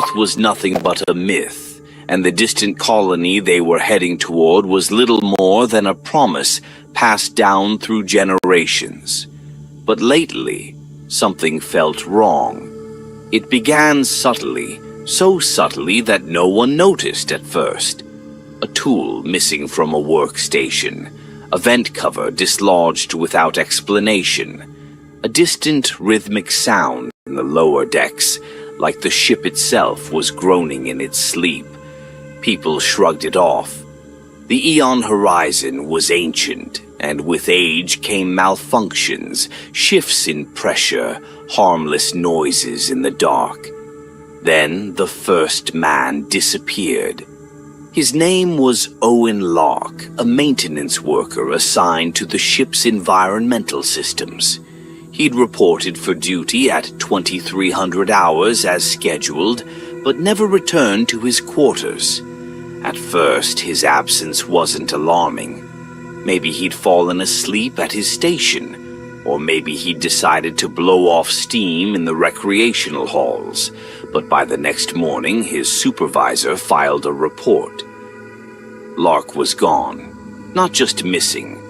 Earth was nothing but a myth, and the distant colony they were heading toward was little more than a promise passed down through generations. But lately, something felt wrong. It began subtly, so subtly that no one noticed at first. A tool missing from a workstation, a vent cover dislodged without explanation, a distant rhythmic sound in the lower decks, like the ship itself was groaning in its sleep. People shrugged it off. The Eon horizon was ancient, and with age came malfunctions, shifts in pressure, harmless noises in the dark. Then the first man disappeared. His name was Owen Lark, a maintenance worker assigned to the ship's environmental systems. He'd reported for duty at 2300 hours as scheduled, but never returned to his quarters. At first, his absence wasn't alarming. Maybe he'd fallen asleep at his station, or maybe he'd decided to blow off steam in the recreational halls. But by the next morning, his supervisor filed a report. Lark was gone. Not just missing.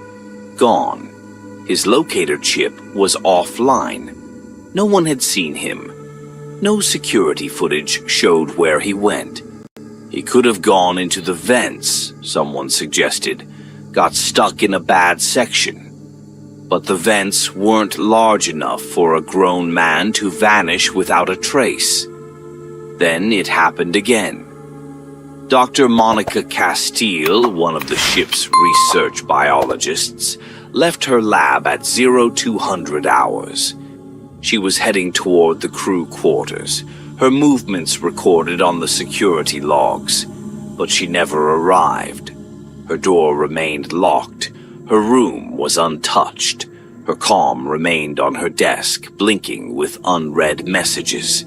Gone. His locator chip was offline. No one had seen him. No security footage showed where he went. He could have gone into the vents, someone suggested, got stuck in a bad section. But the vents weren't large enough for a grown man to vanish without a trace. Then it happened again. Dr. Monica Castile, one of the ship's research biologists, left her lab at 0200 hours. She was heading toward the crew quarters, her movements recorded on the security logs, but she never arrived. Her door remained locked, her room was untouched, her comm remained on her desk, blinking with unread messages.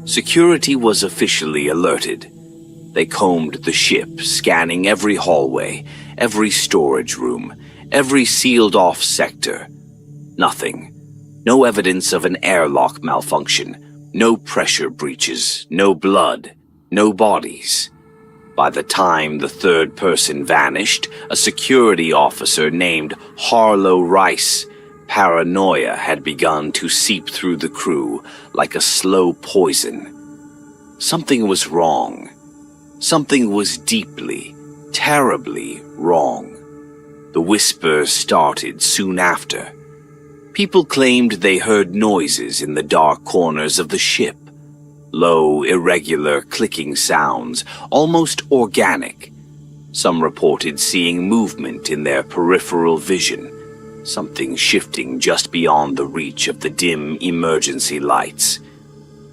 Security was officially alerted. They combed the ship, scanning every hallway, every storage room, every sealed-off sector. Nothing. No evidence of an airlock malfunction. No pressure breaches. No blood. No bodies. By the time the third person vanished, a security officer named Harlow Rice, paranoia had begun to seep through the crew like a slow poison. Something was wrong. Something was deeply, terribly wrong. The whispers started soon after. People claimed they heard noises in the dark corners of the ship. Low, irregular clicking sounds, almost organic. Some reported seeing movement in their peripheral vision, something shifting just beyond the reach of the dim emergency lights.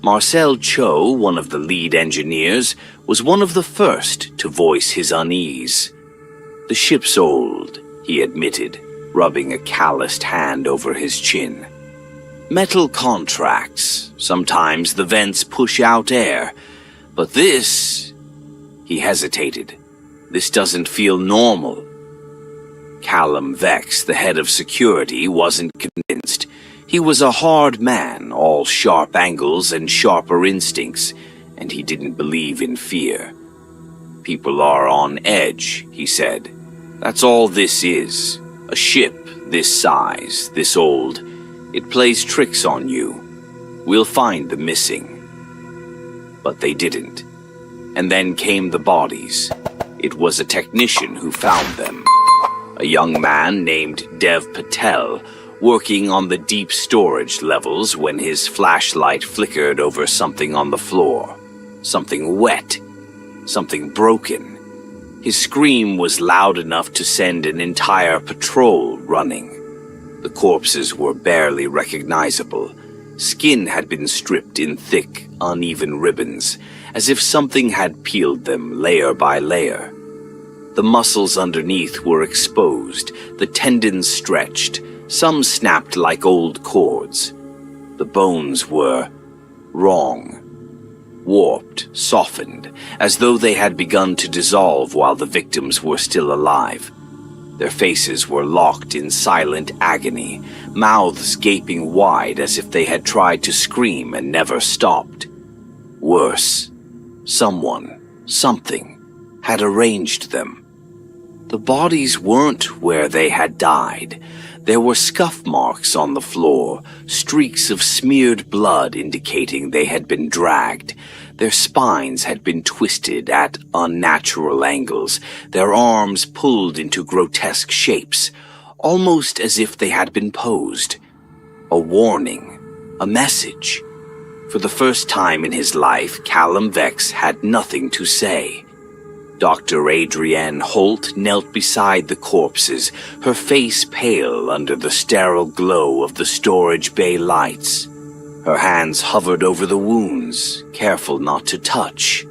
Marcel Cho, one of the lead engineers, was one of the first to voice his unease. "The ship's old," he admitted, rubbing a calloused hand over his chin. "Metal contracts. Sometimes the vents push out air. But this..." He hesitated. "This doesn't feel normal." Callum Vex, the head of security, wasn't convinced. He was a hard man, all sharp angles and sharper instincts, and he didn't believe in fear. "People are on edge," he said. "That's all this is. A ship this size, this old. It plays tricks on you. We'll find the missing." But they didn't. And then came the bodies. It was a technician who found them. A young man named Dev Patel, working on the deep storage levels when his flashlight flickered over something on the floor. Something wet. Something broken. His scream was loud enough to send an entire patrol running. The corpses were barely recognizable. Skin had been stripped in thick, uneven ribbons, as if something had peeled them layer by layer. The muscles underneath were exposed, the tendons stretched, some snapped like old cords. The bones were wrong. Warped, softened, as though they had begun to dissolve while the victims were still alive. Their faces were locked in silent agony, mouths gaping wide as if they had tried to scream and never stopped. Worse, Someone, something, had arranged them. The bodies weren't where they had died. There were scuff marks on the floor, streaks of smeared blood indicating they had been dragged. Their spines had been twisted at unnatural angles, their arms pulled into grotesque shapes, almost as if they had been posed. A warning, a message. For the first time in his life, Callum Vex had nothing to say. Dr. Adrienne Holt knelt beside the corpses, her face pale under the sterile glow of the storage bay lights. Her hands hovered over the wounds, careful not to touch.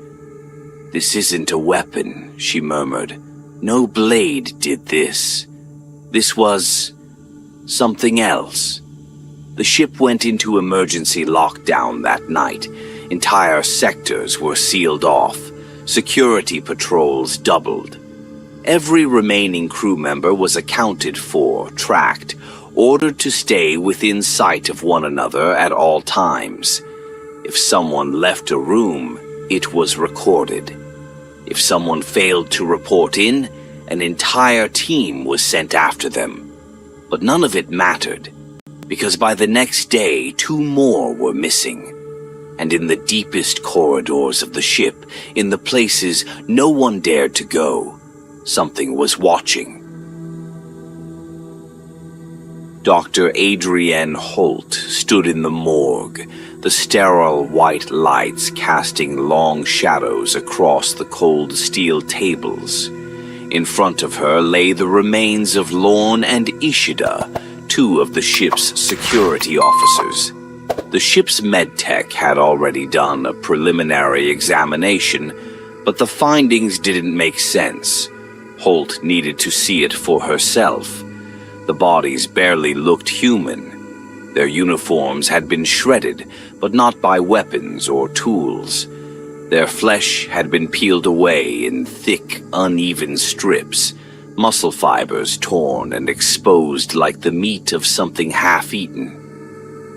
"This isn't a weapon," she murmured. "No blade did this. This was something else." The ship went into emergency lockdown that night. Entire sectors were sealed off. Security patrols doubled. Every remaining crew member was accounted for, tracked, ordered to stay within sight of one another at all times. If someone left a room, it was recorded. If someone failed to report in, an entire team was sent after them. But none of it mattered, because by the next day, 2 more were missing. And in the deepest corridors of the ship, in the places no one dared to go, something was watching. Dr. Adrienne Holt stood in the morgue, the sterile white lights casting long shadows across the cold steel tables. In front of her lay the remains of Lorne and Ishida, 2 of the ship's security officers. The ship's medtech had already done a preliminary examination, but the findings didn't make sense. Holt needed to see it for herself. The bodies barely looked human. Their uniforms had been shredded, but not by weapons or tools. Their flesh had been peeled away in thick, uneven strips, muscle fibers torn and exposed like the meat of something half-eaten.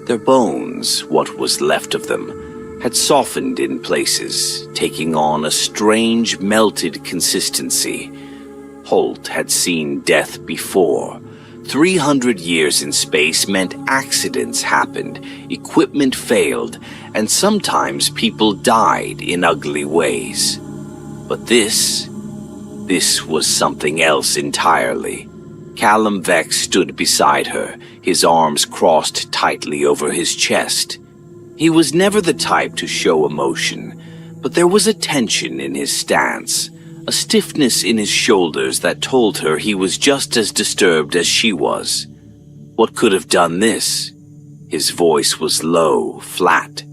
Their bones, what was left of them, had softened in places, taking on a strange melted consistency. Holt had seen death before. 300 years in space meant accidents happened, equipment failed, and sometimes people died in ugly ways. But this was something else entirely. Callum Vex stood beside her, his arms crossed tightly over his chest. He was never the type to show emotion, but there was a tension in his stance, a stiffness in his shoulders that told her he was just as disturbed as she was. What could have done this? His voice was low, flat.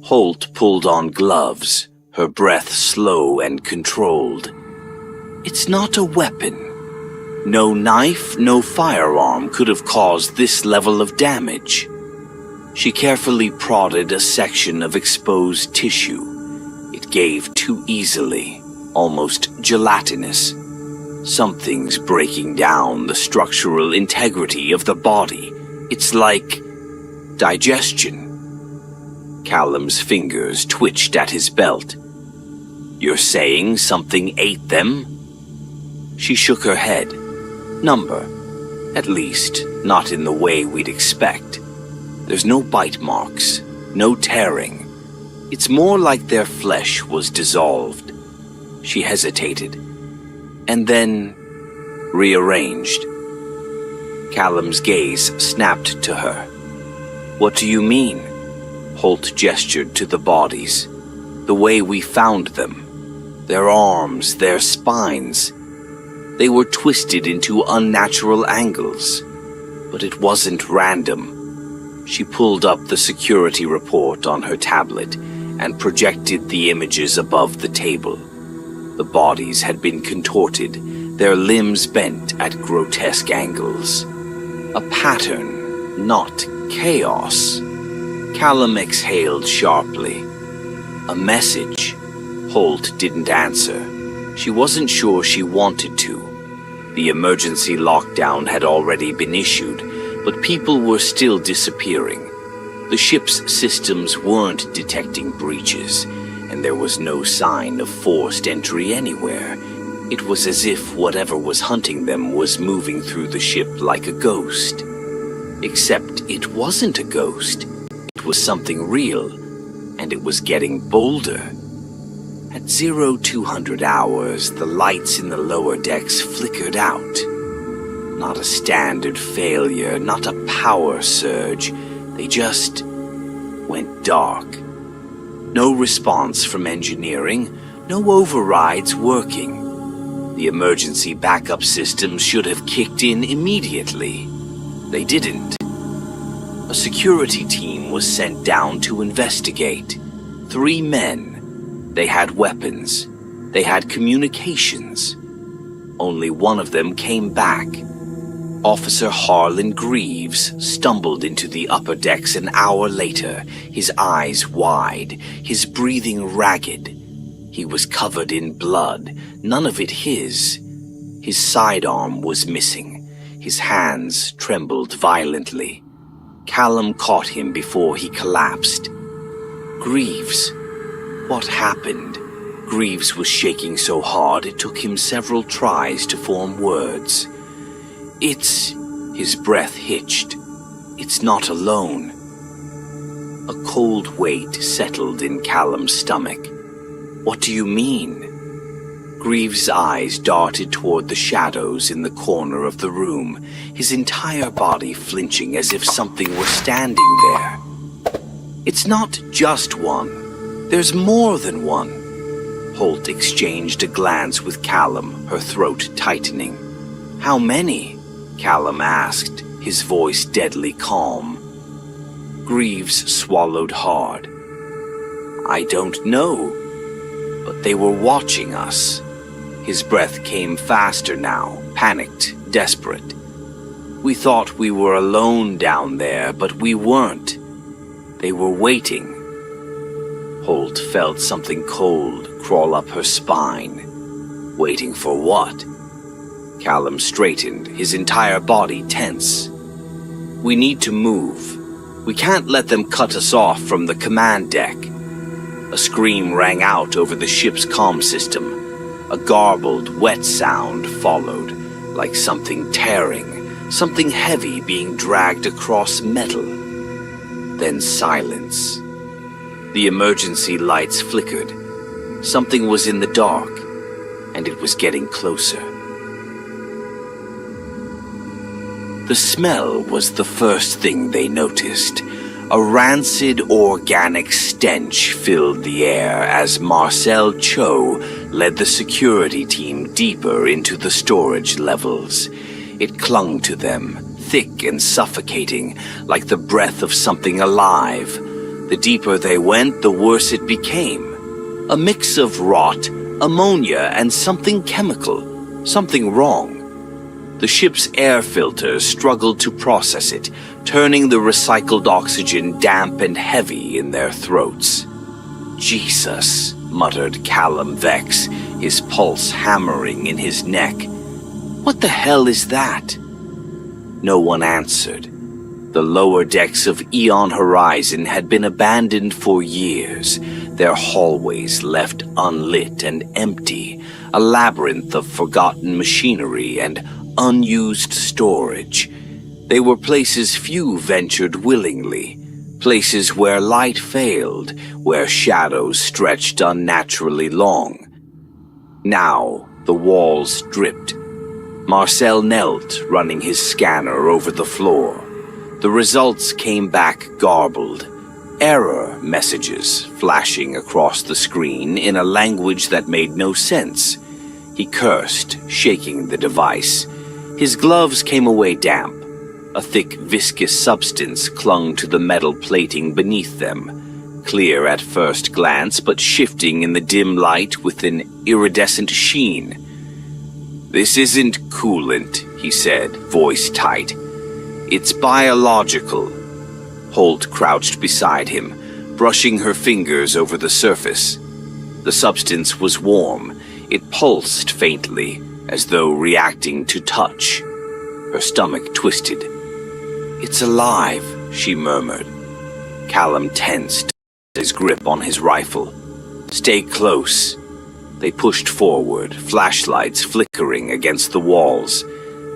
Holt pulled on gloves, her breath slow and controlled. "It's not a weapon. No knife, no firearm could have caused this level of damage." She carefully prodded a section of exposed tissue. It gave too easily, almost gelatinous. Something's breaking down the structural integrity of the body. It's like digestion. Callum's fingers twitched at his belt. "You're saying something ate them?" She shook her head. "Number. At least, not in the way we'd expect. There's no bite marks, no tearing. It's more like their flesh was dissolved." She hesitated, and then rearranged. Callum's gaze snapped to her. "What do you mean?" Holt gestured to the bodies. "The way we found them. Their arms, their spines. They were twisted into unnatural angles. But it wasn't random." She pulled up the security report on her tablet and projected the images above the table. The bodies had been contorted, their limbs bent at grotesque angles. A pattern, not chaos. Callum exhaled sharply. A message. Holt didn't answer. She wasn't sure she wanted to. The emergency lockdown had already been issued, but people were still disappearing. The ship's systems weren't detecting breaches, and and there was no sign of forced entry anywhere. It was as if whatever was hunting them was moving through the ship like a ghost. Except it wasn't a ghost. It was something real, and it was getting bolder. At 0200 hours, the lights in the lower decks flickered out. Not a standard failure, not a power surge. They just went dark. No response from engineering, no overrides working. The emergency backup systems should have kicked in immediately. They didn't. A security team was sent down to investigate. 3 men. They had weapons. They had communications. Only one of them came back. Officer Harlan Greaves stumbled into the upper decks an hour later, his eyes wide, his breathing ragged. He was covered in blood, none of it his. His sidearm was missing. His hands trembled violently. Callum caught him before he collapsed. Greaves. What happened? Greaves was shaking so hard it took him several tries to form words. His breath hitched. It's not alone. A cold weight settled in Callum's stomach. What do you mean? Greaves' eyes darted toward the shadows in the corner of the room, his entire body flinching as if something were standing there. It's not just one. There's more than one. Holt exchanged a glance with Callum, her throat tightening. How many? Callum asked, his voice deadly calm. Greaves swallowed hard. I don't know. But they were watching us. His breath came faster now, panicked, desperate. We thought we were alone down there, but we weren't. They were waiting. Holt felt something cold crawl up her spine. Waiting for what? Callum straightened, his entire body tense. We need to move. We can't let them cut us off from the command deck. A scream rang out over the ship's comm system. A garbled, wet sound followed, like something tearing, something heavy being dragged across metal. Then silence. The emergency lights flickered. Something was in the dark, and it was getting closer. The smell was the first thing they noticed. A rancid organic stench filled the air as Marcel Cho led the security team deeper into the storage levels. It clung to them, thick and suffocating, like the breath of something alive. The deeper they went, the worse it became. A mix of rot, ammonia, and something chemical, something wrong. The ship's air filters struggled to process it, turning the recycled oxygen damp and heavy in their throats. Jesus, muttered Callum Vex, his pulse hammering in his neck. What the hell is that? No one answered. The lower decks of Eon Horizon had been abandoned for years, their hallways left unlit and empty, a labyrinth of forgotten machinery and unused storage. They were places few ventured willingly, places where light failed, where shadows stretched unnaturally long. Now the walls dripped. Marcel knelt, running his scanner over the floor. The results came back garbled. Error messages flashing across the screen in a language that made no sense. He cursed, shaking the device. His gloves came away damp. A thick, viscous substance clung to the metal plating beneath them, clear at first glance, but shifting in the dim light with an iridescent sheen. "This isn't coolant," he said, voice tight. "It's biological." Holt crouched beside him, brushing her fingers over the surface. The substance was warm. It pulsed faintly, as though reacting to touch. Her stomach twisted. "It's alive," she murmured. Callum tensed his grip on his rifle. Stay close." They pushed forward, flashlights flickering against the walls.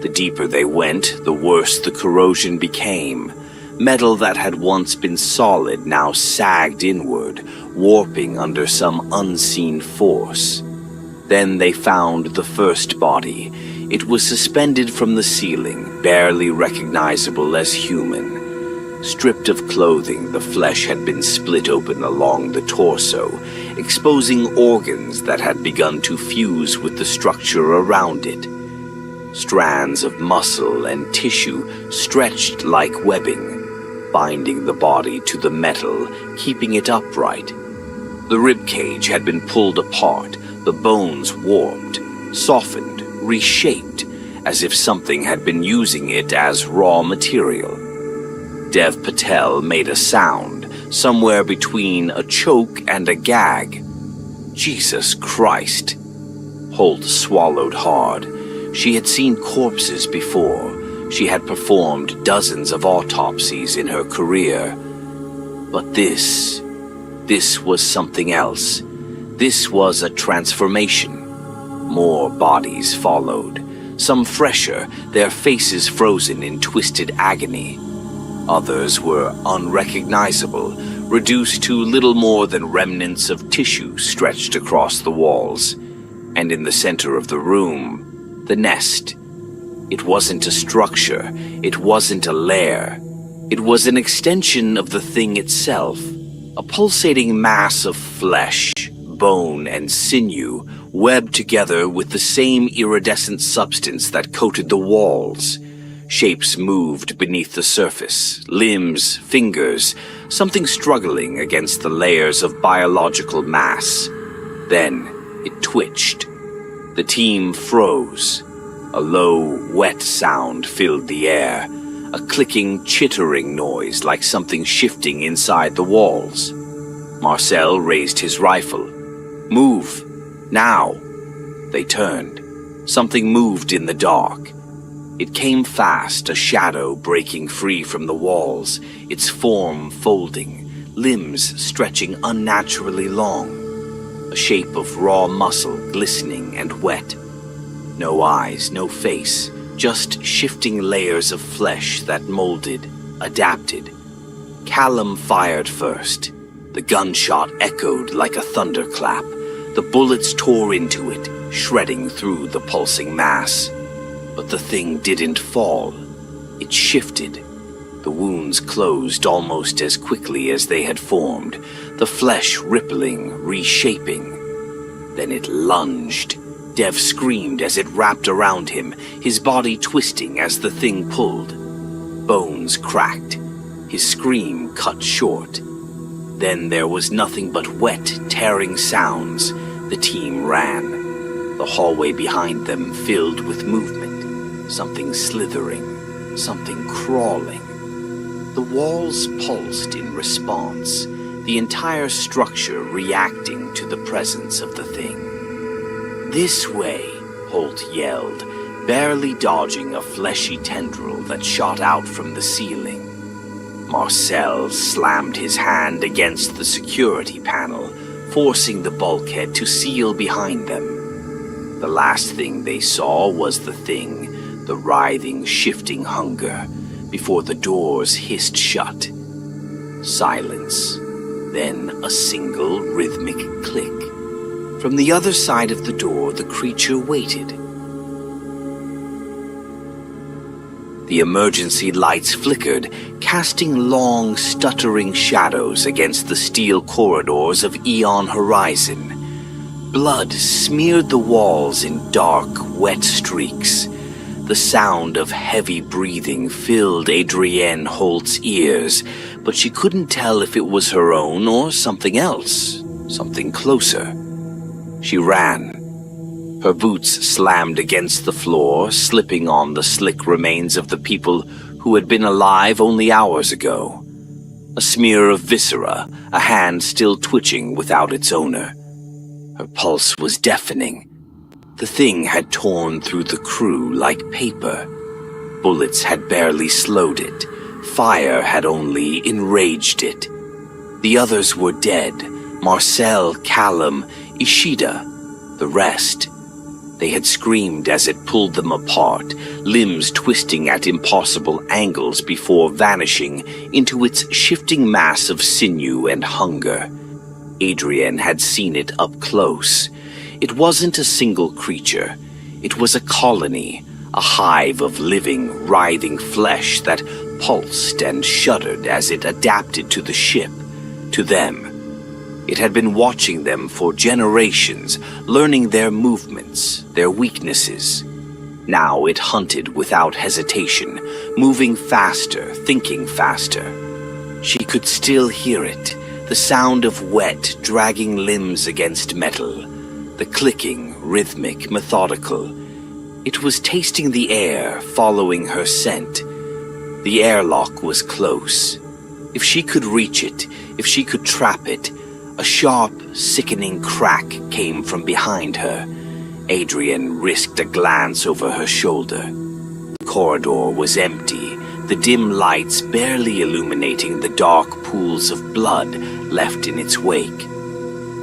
The deeper they went, the worse the corrosion became. Metal that had once been solid now sagged inward, warping under some unseen force. Then they found the first body. It was suspended from the ceiling, barely recognizable as human. Stripped of clothing, the flesh had been split open along the torso, exposing organs that had begun to fuse with the structure around it. Strands of muscle and tissue stretched like webbing, binding the body to the metal, keeping it upright. The ribcage had been pulled apart, the bones warped, softened, reshaped, as if something had been using it as raw material. Dev Patel made a sound, somewhere between a choke and a gag. Jesus Christ. Holt swallowed hard. She had seen corpses before. She had performed dozens of autopsies in her career. But this was something else. This was a transformation. More bodies followed. Some fresher, their faces frozen in twisted agony. Others were unrecognizable, reduced to little more than remnants of tissue stretched across the walls. And in the center of the room, the nest. It wasn't a structure, it wasn't a lair. It was an extension of the thing itself, a pulsating mass of flesh, bone, and sinew, webbed together with the same iridescent substance that coated the walls. Shapes moved beneath the surface, limbs, fingers, something struggling against the layers of biological mass. Then it twitched. The team froze. A low, wet sound filled the air, a clicking, chittering noise like something shifting inside the walls. Marcel raised his rifle. "Move! Now!" They turned. Something moved in the dark. It came fast, a shadow breaking free from the walls, its form folding, limbs stretching unnaturally long. A shape of raw muscle glistening and wet. No eyes, no face, just shifting layers of flesh that molded, adapted. Callum fired first. The gunshot echoed like a thunderclap. The bullets tore into it, shredding through the pulsing mass. But the thing didn't fall. It shifted. The wounds closed almost as quickly as they had formed, the flesh rippling, reshaping. Then it lunged. Dev screamed as it wrapped around him, his body twisting as the thing pulled. Bones cracked. His scream cut short. Then there was nothing but wet, tearing sounds. The team ran. The hallway behind them filled with movement. Something slithering, something crawling. The walls pulsed in response, the entire structure reacting to the presence of the thing. "This way," Holt yelled, barely dodging a fleshy tendril that shot out from the ceiling. Marcel slammed his hand against the security panel, forcing the bulkhead to seal behind them. The last thing they saw was the thing, the writhing, shifting hunger, before the doors hissed shut. Silence, then a single rhythmic click. From the other side of the door, the creature waited. The emergency lights flickered, casting long, stuttering shadows against the steel corridors of Eon Horizon. Blood smeared the walls in dark, wet streaks. The sound of heavy breathing filled Adrienne Holt's ears, but she couldn't tell if it was her own or something else, something closer. She ran. Her boots slammed against the floor, slipping on the slick remains of the people who had been alive only hours ago. A smear of viscera, a hand still twitching without its owner. Her pulse was deafening. The thing had torn through the crew like paper. Bullets had barely slowed it. Fire had only enraged it. The others were dead, Marcel, Callum, Ishida, the rest. They had screamed as it pulled them apart, limbs twisting at impossible angles before vanishing into its shifting mass of sinew and hunger. Adrienne had seen it up close. It wasn't a single creature. It was a colony, a hive of living, writhing flesh that pulsed and shuddered as it adapted to the ship, to them. It had been watching them for generations, learning their movements, their weaknesses. Now it hunted without hesitation, moving faster, thinking faster. She could still hear it, the sound of wet, dragging limbs against metal, the clicking, rhythmic, methodical. It was tasting the air, following her scent. The airlock was close. If she could reach it, if she could trap it, a sharp, sickening crack came from behind her. Adrienne risked a glance over her shoulder. The corridor was empty, the dim lights barely illuminating the dark pools of blood left in its wake.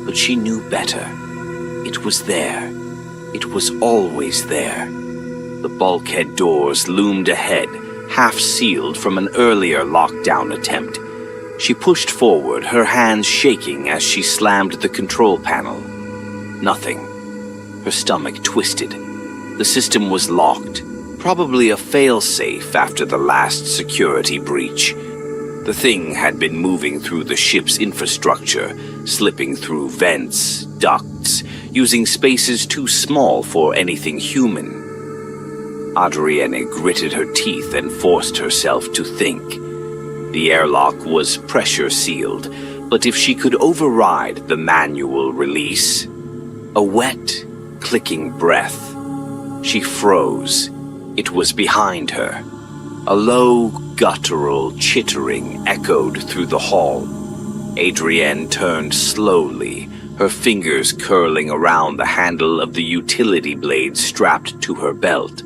But she knew better. It was there. It was always there. The bulkhead doors loomed ahead, half-sealed from an earlier lockdown attempt. She pushed forward, her hands shaking as she slammed the control panel. Nothing. Her stomach twisted. The system was locked, probably a fail-safe after the last security breach. The thing had been moving through the ship's infrastructure, slipping through vents, ducts, using spaces too small for anything human. Adrienne gritted her teeth and forced herself to think. The airlock was pressure-sealed, but if she could override the manual release... A wet, clicking breath. She froze. It was behind her. A low, guttural chittering echoed through the hall. Adrienne turned slowly, her fingers curling around the handle of the utility blade strapped to her belt.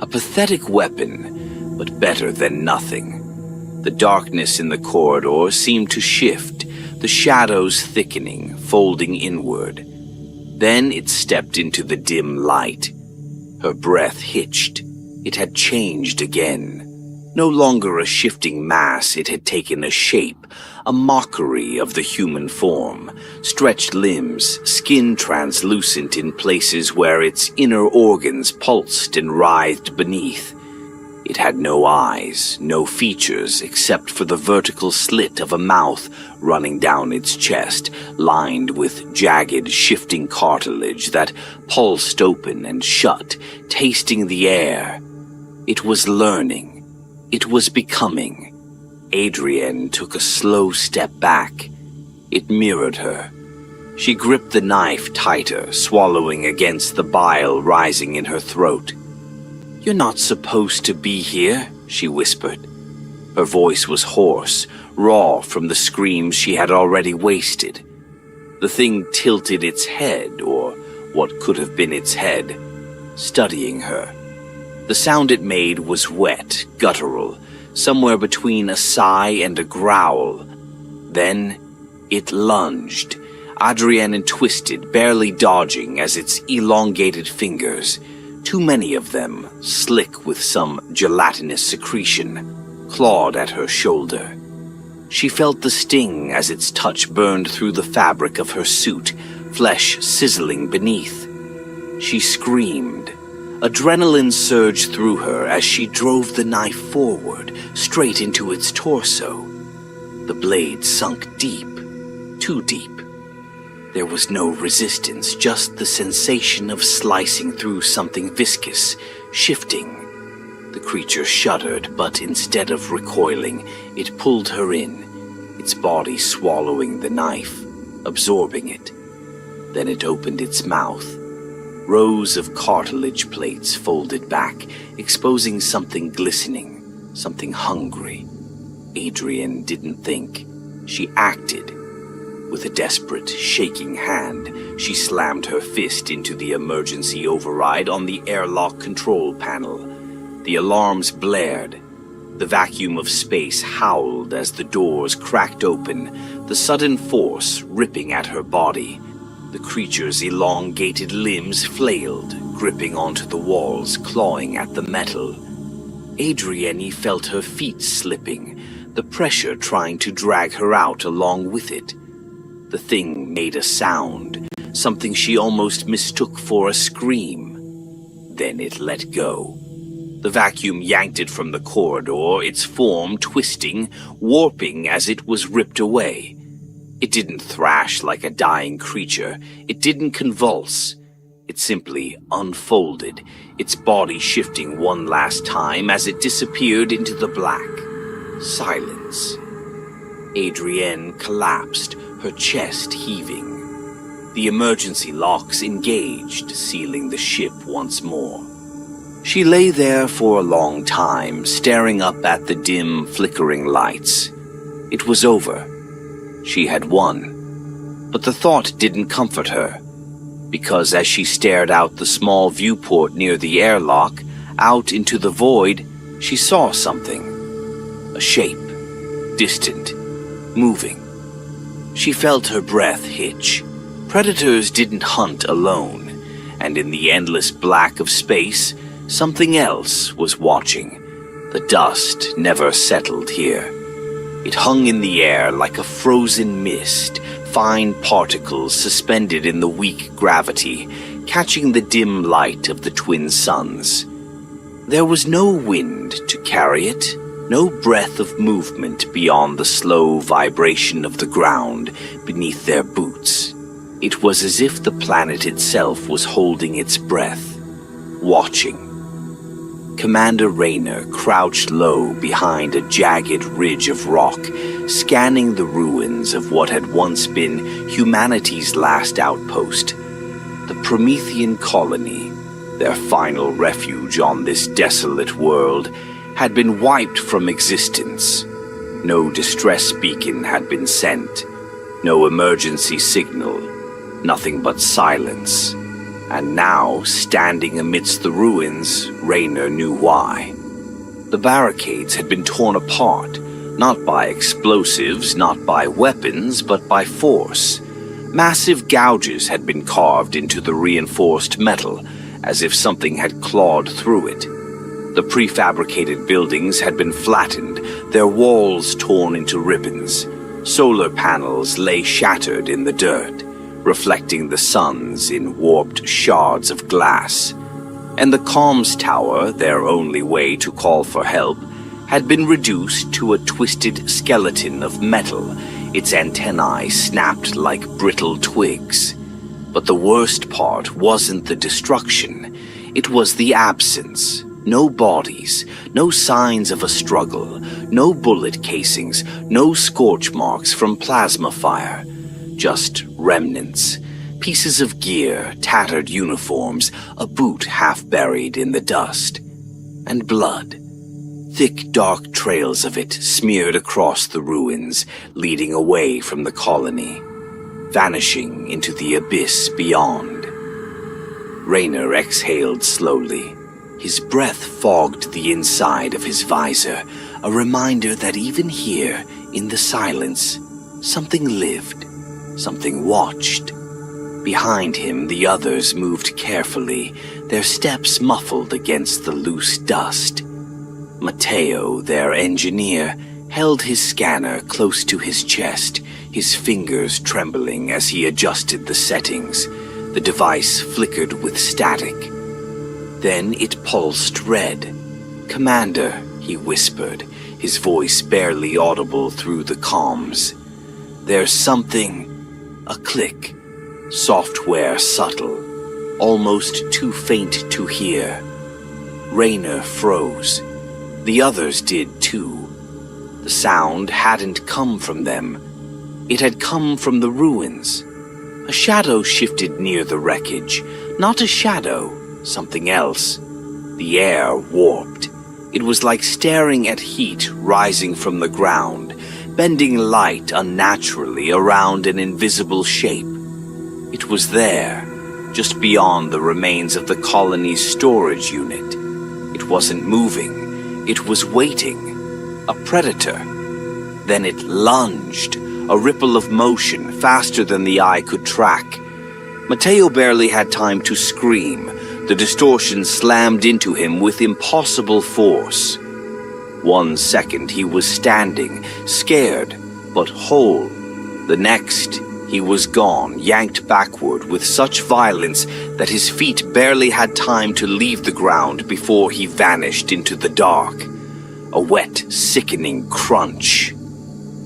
A pathetic weapon, but better than nothing. The darkness in the corridor seemed to shift, the shadows thickening, folding inward. Then it stepped into the dim light. Her breath hitched. It had changed again. No longer a shifting mass, it had taken a shape, a mockery of the human form, stretched limbs, skin translucent in places where its inner organs pulsed and writhed beneath. It had no eyes, no features except for the vertical slit of a mouth running down its chest, lined with jagged, shifting cartilage that pulsed open and shut, tasting the air. It was learning. It was becoming. Adrienne took a slow step back. It mirrored her. She gripped the knife tighter, swallowing against the bile rising in her throat. "You're not supposed to be here," she whispered. Her voice was hoarse, raw from the screams she had already wasted. The thing tilted its head, or what could have been its head, studying her. The sound it made was wet, guttural, somewhere between a sigh and a growl. Then it lunged. Adrienne twisted, barely dodging as its elongated fingers, too many of them, slick with some gelatinous secretion, clawed at her shoulder. She felt the sting as its touch burned through the fabric of her suit, flesh sizzling beneath. She screamed. Adrenaline surged through her as she drove the knife forward, straight into its torso. The blade sunk deep, too deep. There was no resistance, just the sensation of slicing through something viscous, shifting. The creature shuddered, but instead of recoiling, it pulled her in, its body swallowing the knife, absorbing it. Then it opened its mouth. Rows of cartilage plates folded back, exposing something glistening, something hungry. Adrienne didn't think. She acted. With a desperate, shaking hand, she slammed her fist into the emergency override on the airlock control panel. The alarms blared. The vacuum of space howled as the doors cracked open, the sudden force ripping at her body. The creature's elongated limbs flailed, gripping onto the walls, clawing at the metal. Adrienne felt her feet slipping, the pressure trying to drag her out along with it. The thing made a sound, something she almost mistook for a scream. Then it let go. The vacuum yanked it from the corridor, its form twisting, warping as it was ripped away. It didn't thrash like a dying creature. It didn't convulse. It simply unfolded, its body shifting one last time as it disappeared into the black. Silence. Adrienne collapsed, her chest heaving. The emergency locks engaged, sealing the ship once more. She lay there for a long time, staring up at the dim, flickering lights. It was over. She had won. But the thought didn't comfort her, because as she stared out the small viewport near the airlock, out into the void, she saw something. A shape, distant, moving. She felt her breath hitch. Predators didn't hunt alone, and in the endless black of space, something else was watching. The dust never settled here. It hung in the air like a frozen mist, fine particles suspended in the weak gravity, catching the dim light of the twin suns. There was no wind to carry it, no breath of movement beyond the slow vibration of the ground beneath their boots. It was as if the planet itself was holding its breath, watching. Commander Raynor crouched low behind a jagged ridge of rock, scanning the ruins of what had once been humanity's last outpost. The Promethean colony, their final refuge on this desolate world, had been wiped from existence. No distress beacon had been sent, no emergency signal, nothing but silence. And now, standing amidst the ruins, Raynor knew why. The barricades had been torn apart, not by explosives, not by weapons, but by force. Massive gouges had been carved into the reinforced metal, as if something had clawed through it. The prefabricated buildings had been flattened, their walls torn into ribbons. Solar panels lay shattered in the dirt, reflecting the suns in warped shards of glass. And the comms tower, their only way to call for help, had been reduced to a twisted skeleton of metal, its antennae snapped like brittle twigs. But the worst part wasn't the destruction, it was the absence. No bodies, no signs of a struggle, no bullet casings, no scorch marks from plasma fire. Just remnants, pieces of gear, tattered uniforms, a boot half buried in the dust. And blood. Thick, dark trails of it smeared across the ruins, leading away from the colony, vanishing into the abyss beyond. Raynor exhaled slowly. His breath fogged the inside of his visor, a reminder that even here, in the silence, something lived. Something watched. Behind him, the others moved carefully, their steps muffled against the loose dust. Matteo, their engineer, held his scanner close to his chest, his fingers trembling as he adjusted the settings. The device flickered with static. Then it pulsed red. "Commander," he whispered, his voice barely audible through the comms. "There's something..." A click. Software subtle. Almost too faint to hear. Raynor froze. The others did too. The sound hadn't come from them. It had come from the ruins. A shadow shifted near the wreckage. Not a shadow, something else. The air warped. It was like staring at heat rising from the ground, bending light unnaturally around an invisible shape. It was there, just beyond the remains of the colony's storage unit. It wasn't moving. It was waiting. A predator. Then it lunged, a ripple of motion faster than the eye could track. Matteo barely had time to scream. The distortion slammed into him with impossible force. 1 second he was standing, scared, but whole. The next, he was gone, yanked backward with such violence that his feet barely had time to leave the ground before he vanished into the dark. A wet, sickening crunch.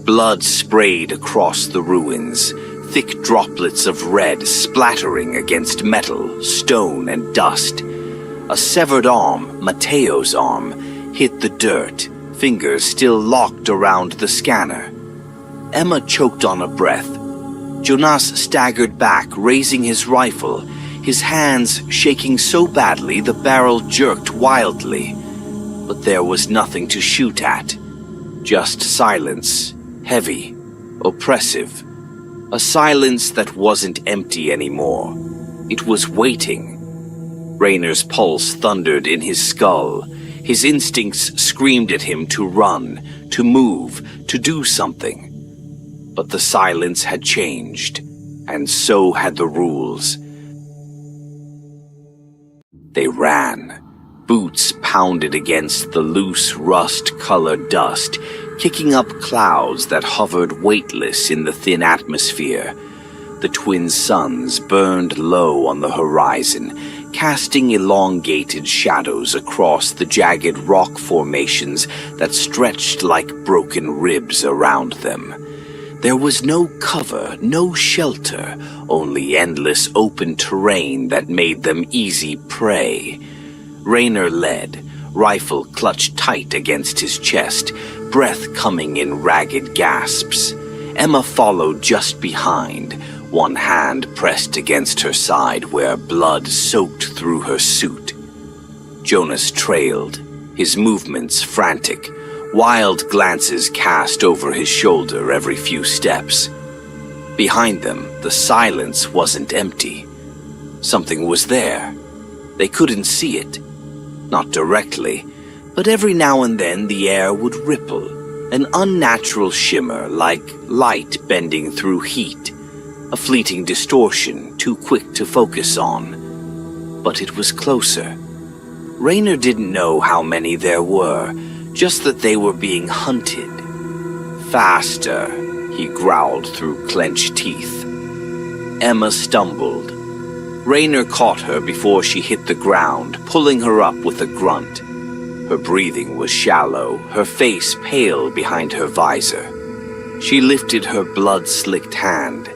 Blood sprayed across the ruins, thick droplets of red splattering against metal, stone, and dust. A severed arm, Matteo's arm, hit the dirt, fingers still locked around the scanner. Emma choked on a breath. Jonas staggered back, raising his rifle, his hands shaking so badly the barrel jerked wildly. But there was nothing to shoot at. Just silence, heavy, oppressive. A silence that wasn't empty anymore. It was waiting. Raynor's pulse thundered in his skull. His instincts screamed at him to run, to move, to do something. But the silence had changed, and so had the rules. They ran. Boots pounded against the loose, rust-colored dust, kicking up clouds that hovered weightless in the thin atmosphere. The twin suns burned low on the horizon, casting elongated shadows across the jagged rock formations that stretched like broken ribs around them. There was no cover, no shelter, only endless open terrain that made them easy prey. Raynor led, rifle clutched tight against his chest, breath coming in ragged gasps. Emma followed just behind, one hand pressed against her side where blood soaked through her suit. Jonas trailed, his movements frantic, wild glances cast over his shoulder every few steps. Behind them, the silence wasn't empty. Something was there. They couldn't see it. Not directly, but every now and then the air would ripple, an unnatural shimmer like light bending through heat, a fleeting distortion too quick to focus on. But it was closer. Raynor didn't know how many there were, just that they were being hunted. Faster, he growled through clenched teeth. Emma stumbled. Raynor caught her before she hit the ground, pulling her up with a grunt. Her breathing was shallow, her face pale behind her visor. She lifted her blood-slicked hand.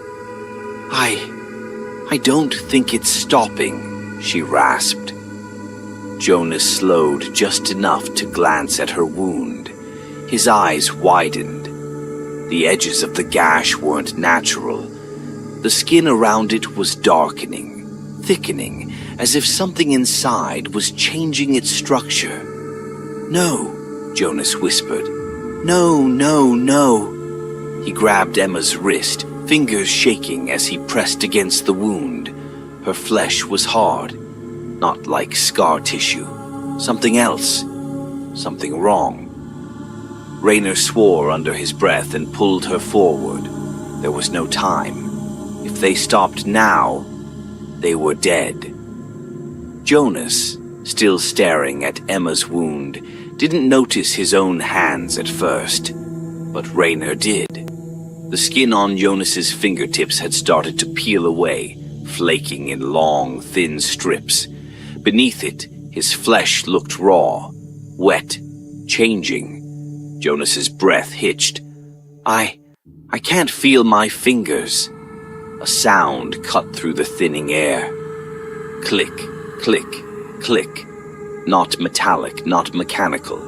I don't think it's stopping, she rasped. Jonas slowed just enough to glance at her wound. His eyes widened. The edges of the gash weren't natural. The skin around it was darkening, thickening, as if something inside was changing its structure. "No," Jonas whispered. "No, no, no." He grabbed Emma's wrist, fingers shaking as he pressed against the wound. Her flesh was hard, not like scar tissue. Something else. Something wrong. Raynor swore under his breath and pulled her forward. There was no time. If they stopped now, they were dead. Jonas, still staring at Emma's wound, didn't notice his own hands at first, but Raynor did. The skin on Jonas's fingertips had started to peel away, flaking in long, thin strips. Beneath it, his flesh looked raw, wet, changing. Jonas's breath hitched. I can't feel my fingers." A sound cut through the thinning air. Click, click, click. Not metallic, not mechanical.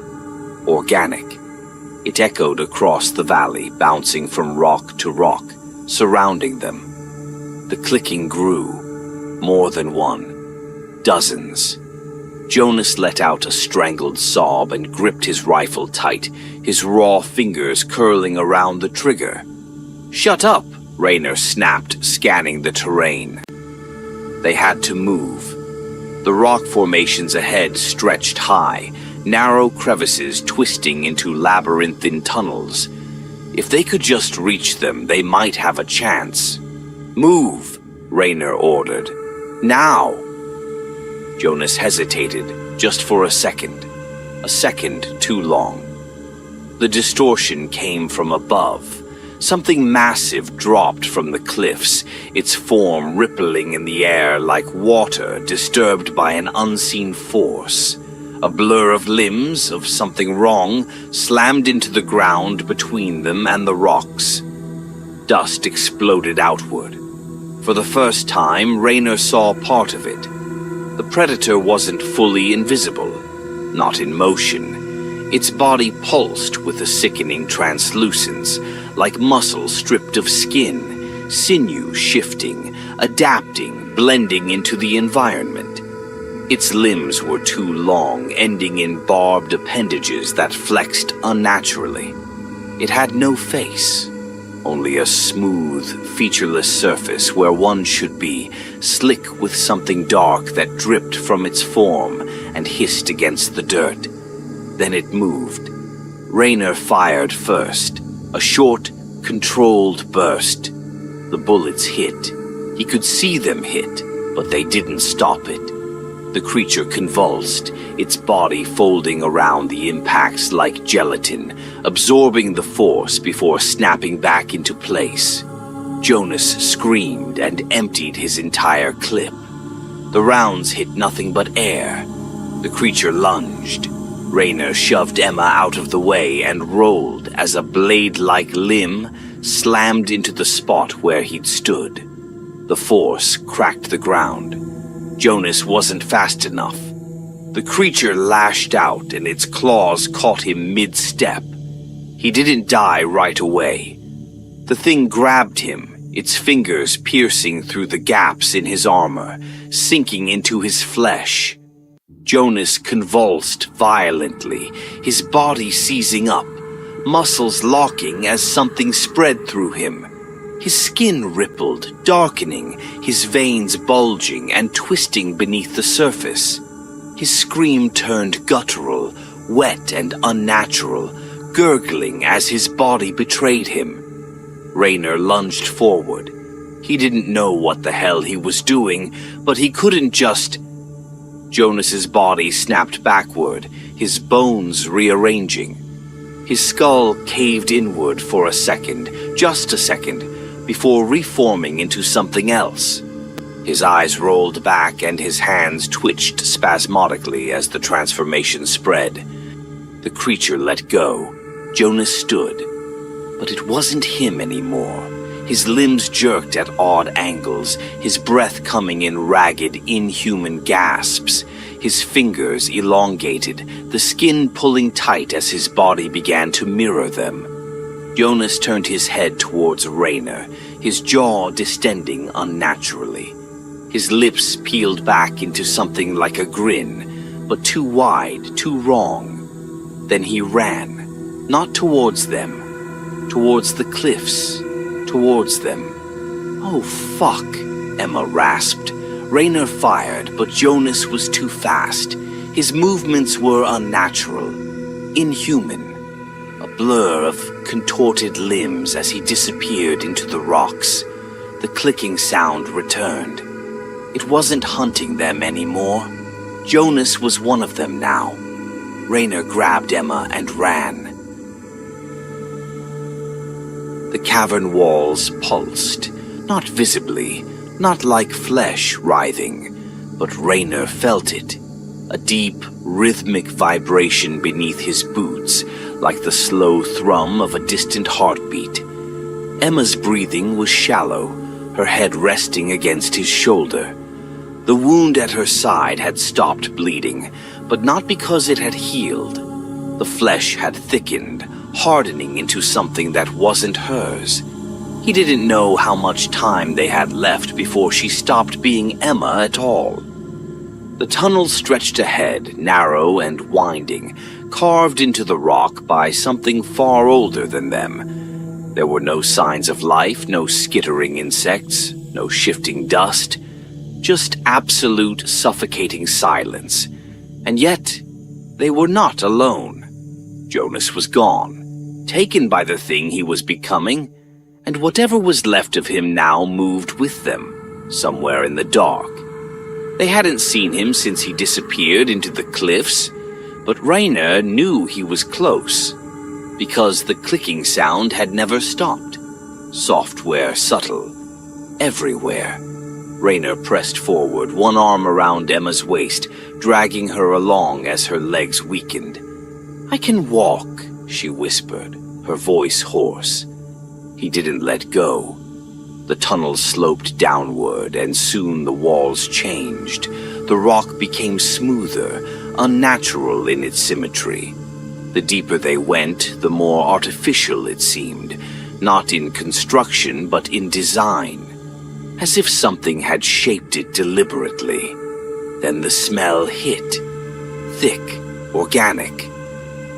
Organic. It echoed across the valley, bouncing from rock to rock, surrounding them. The clicking grew. More than one. Dozens. Jonas let out a strangled sob and gripped his rifle tight, his raw fingers curling around the trigger. "Shut up!" Raynor snapped, scanning the terrain. They had to move. The rock formations ahead stretched high, narrow crevices twisting into labyrinthine tunnels. If they could just reach them, they might have a chance. "Move," Raynor ordered. "Now!" Jonas hesitated, just for a second too long. The distortion came from above. Something massive dropped from the cliffs, its form rippling in the air like water disturbed by an unseen force. A blur of limbs, of something wrong, slammed into the ground between them and the rocks. Dust exploded outward. For the first time, Raynor saw part of it. The predator wasn't fully invisible, not in motion. Its body pulsed with a sickening translucence, like muscle stripped of skin, sinew shifting, adapting, blending into the environment. Its limbs were too long, ending in barbed appendages that flexed unnaturally. It had no face, only a smooth, featureless surface where one should be, slick with something dark that dripped from its form and hissed against the dirt. Then it moved. Raynor fired first, a short, controlled burst. The bullets hit. He could see them hit, but they didn't stop it. The creature convulsed, its body folding around the impacts like gelatin, absorbing the force before snapping back into place. Jonas screamed and emptied his entire clip. The rounds hit nothing but air. The creature lunged. Raynor shoved Emma out of the way and rolled as a blade-like limb slammed into the spot where he'd stood. The force cracked the ground. Jonas wasn't fast enough. The creature lashed out and its claws caught him mid-step. He didn't die right away. The thing grabbed him, its fingers piercing through the gaps in his armor, sinking into his flesh. Jonas convulsed violently, his body seizing up, muscles locking as something spread through him. His skin rippled, darkening, his veins bulging and twisting beneath the surface. His scream turned guttural, wet and unnatural, gurgling as his body betrayed him. Raynor lunged forward. He didn't know what the hell he was doing, but he couldn't just... Jonas's body snapped backward, his bones rearranging. His skull caved inward for a second, just a second, before reforming into something else. His eyes rolled back and his hands twitched spasmodically as the transformation spread. The creature let go. Jonas stood. But it wasn't him anymore. His limbs jerked at odd angles, his breath coming in ragged, inhuman gasps. His fingers elongated, the skin pulling tight as his body began to mirror them. Jonas turned his head towards Raynor, his jaw distending unnaturally. His lips peeled back into something like a grin, but too wide, too wrong. Then he ran, not towards them, towards the cliffs, towards them. "Oh, fuck," Emma rasped. Raynor fired, but Jonas was too fast. His movements were unnatural, inhuman. A blur of contorted limbs as he disappeared into the rocks. The clicking sound returned. It wasn't hunting them anymore. Jonas was one of them now. Raynor grabbed Emma and ran. The cavern walls pulsed, not visibly, not like flesh writhing, but Raynor felt it. A deep, rhythmic vibration beneath his boots, like the slow thrum of a distant heartbeat. Emma's breathing was shallow, her head resting against his shoulder. The wound at her side had stopped bleeding, but not because it had healed. The flesh had thickened, hardening into something that wasn't hers. He didn't know how much time they had left before she stopped being Emma at all. The tunnel stretched ahead, narrow and winding, carved into the rock by something far older than them. There were no signs of life, no skittering insects, no shifting dust, just absolute suffocating silence. And yet, they were not alone. Jonas was gone. taken by the thing he was becoming, and whatever was left of him now moved with them, somewhere in the dark. They hadn't seen him since he disappeared into the cliffs, but Raynor knew he was close, because the clicking sound had never stopped. Software subtle, everywhere. Raynor pressed forward, one arm around Emma's waist, dragging her along as her legs weakened. "I can walk," she whispered, her voice hoarse. He didn't let go. The tunnel sloped downward, and soon the walls changed. The rock became smoother, unnatural in its symmetry. The deeper they went, the more artificial it seemed, not in construction, but in design, as if something had shaped it deliberately. Then the smell hit, thick, organic,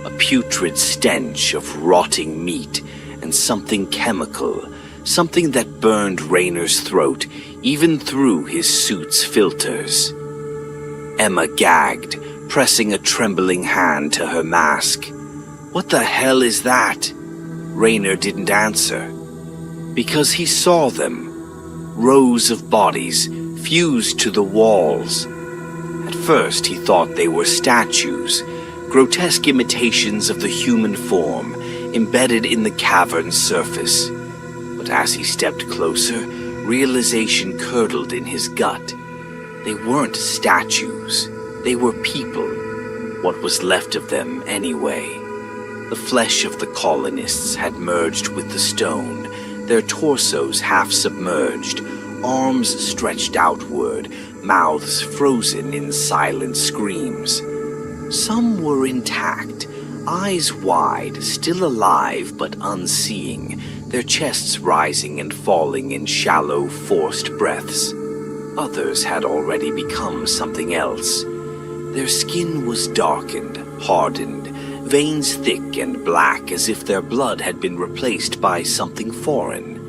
a putrid stench of rotting meat and something chemical, something that burned Raynor's throat, even through his suit's filters. Emma gagged, pressing a trembling hand to her mask. "What the hell is that?" Raynor didn't answer, because he saw them. Rows of bodies fused to the walls. At first he thought they were statues, grotesque imitations of the human form, embedded in the cavern's surface. But as he stepped closer, realization curdled in his gut. They weren't statues. They were people. What was left of them, anyway? The flesh of the colonists had merged with the stone, their torsos half submerged, arms stretched outward, mouths frozen in silent screams. Some were intact, eyes wide, still alive but unseeing, their chests rising and falling in shallow, forced breaths. Others had already become something else. Their skin was darkened, hardened, veins thick and black as if their blood had been replaced by something foreign.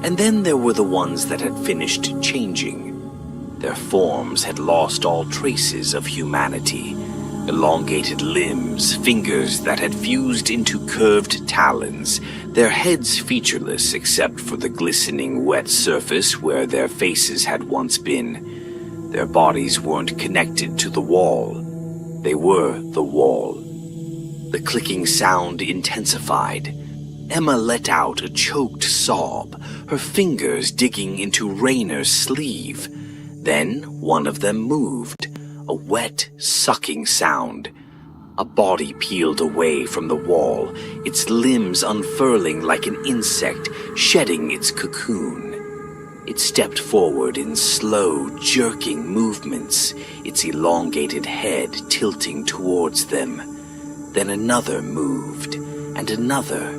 And then there were the ones that had finished changing. Their forms had lost all traces of humanity. Elongated limbs, fingers that had fused into curved talons, their heads featureless except for the glistening wet surface where their faces had once been. Their bodies weren't connected to the wall. They were the wall. The clicking sound intensified. Emma let out a choked sob, her fingers digging into Raynor's sleeve. Then one of them moved, a wet, sucking sound. A body peeled away from the wall, its limbs unfurling like an insect shedding its cocoon. It stepped forward in slow, jerking movements, its elongated head tilting towards them. Then another moved, and another.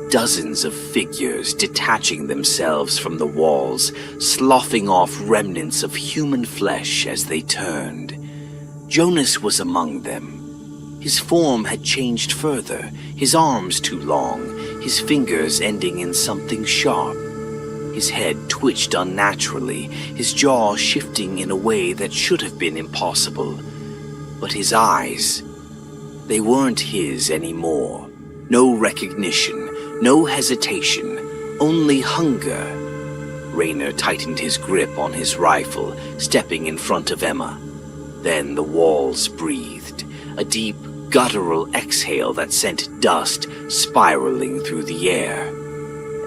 Dozens of figures detaching themselves from the walls, sloughing off remnants of human flesh as they turned. Jonas was among them. His form had changed further, his arms too long, his fingers ending in something sharp. His head twitched unnaturally, his jaw shifting in a way that should have been impossible. But his eyes, they weren't his anymore. No recognition, no hesitation, only hunger. Raynor tightened his grip on his rifle, stepping in front of Emma. Then the walls breathed, a deep, guttural exhale that sent dust spiraling through the air.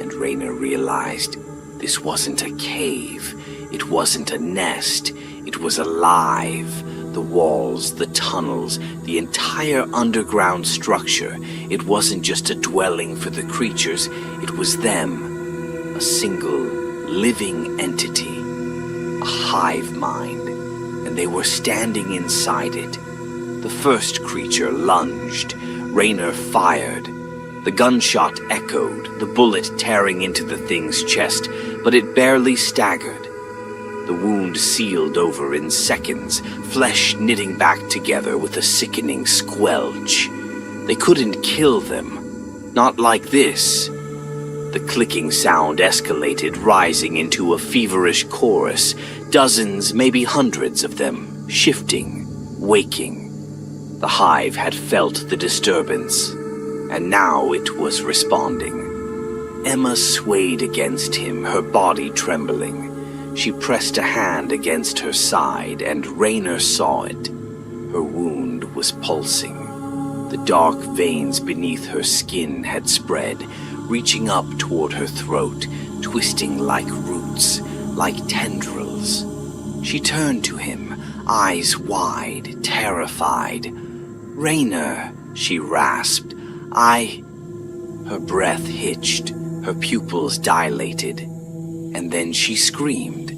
And Raynor realized this wasn't a cave, it wasn't a nest, it was alive. The walls, the tunnels, the entire underground structure. It wasn't just a dwelling for the creatures, it was them. A single, living entity. A hive mind. And they were standing inside it. The first creature lunged. Raynor fired. The gunshot echoed, the bullet tearing into the thing's chest, but it barely staggered. The wound sealed over in seconds, flesh knitting back together with a sickening squelch. They couldn't kill them. Not like this. The clicking sound escalated, rising into a feverish chorus. Dozens, maybe hundreds of them, shifting, waking. The hive had felt the disturbance. and now it was responding. Emma swayed against him, her body trembling. She pressed a hand against her side, and Raynor saw it. Her wound was pulsing. The dark veins beneath her skin had spread, reaching up toward her throat, twisting like roots, like tendrils. She turned to him, eyes wide, terrified. "Raynor," she rasped. Her breath hitched, her pupils dilated, and then she screamed.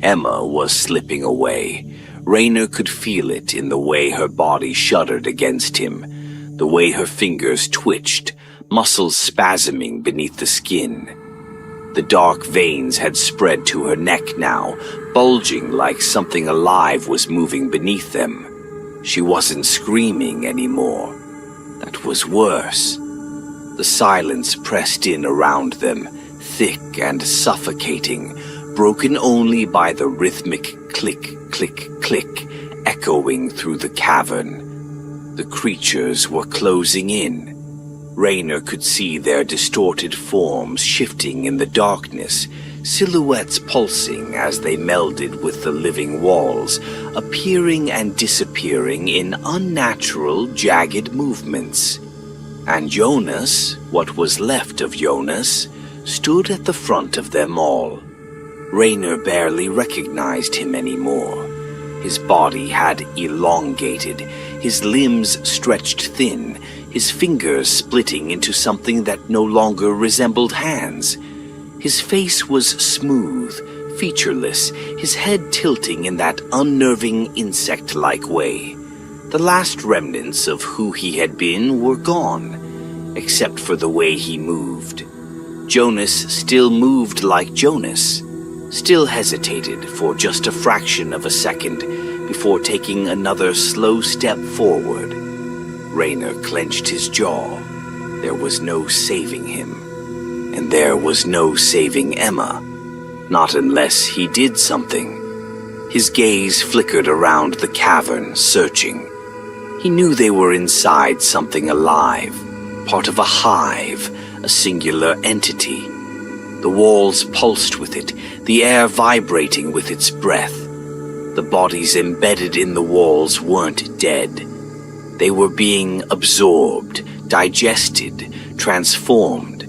Emma was slipping away. Raynor could feel it in the way her body shuddered against him, the way her fingers twitched, muscles spasming beneath the skin. The dark veins had spread to her neck now, bulging like something alive was moving beneath them. She wasn't screaming anymore. That was worse. The silence pressed in around them, thick and suffocating, broken only by the rhythmic click, click, click, echoing through the cavern. The creatures were closing in. Raynor could see their distorted forms shifting in the darkness, silhouettes pulsing as they melded with the living walls, appearing and disappearing in unnatural, jagged movements. And Jonas, what was left of Jonas, stood at the front of them all. Raynor barely recognized him anymore. His body had elongated, his limbs stretched thin, his fingers splitting into something that no longer resembled hands. His face was smooth, featureless, his head tilting in that unnerving insect-like way. The last remnants of who he had been were gone, except for the way he moved. Jonas still moved like Jonas, still hesitated for just a fraction of a second before taking another slow step forward. Raynor clenched his jaw. There was no saving him. And there was no saving Emma. Not unless he did something. His gaze flickered around the cavern, searching. He knew they were inside something alive, part of a hive, a singular entity. The walls pulsed with it, the air vibrating with its breath. The bodies embedded in the walls weren't dead. They were being absorbed, digested, transformed.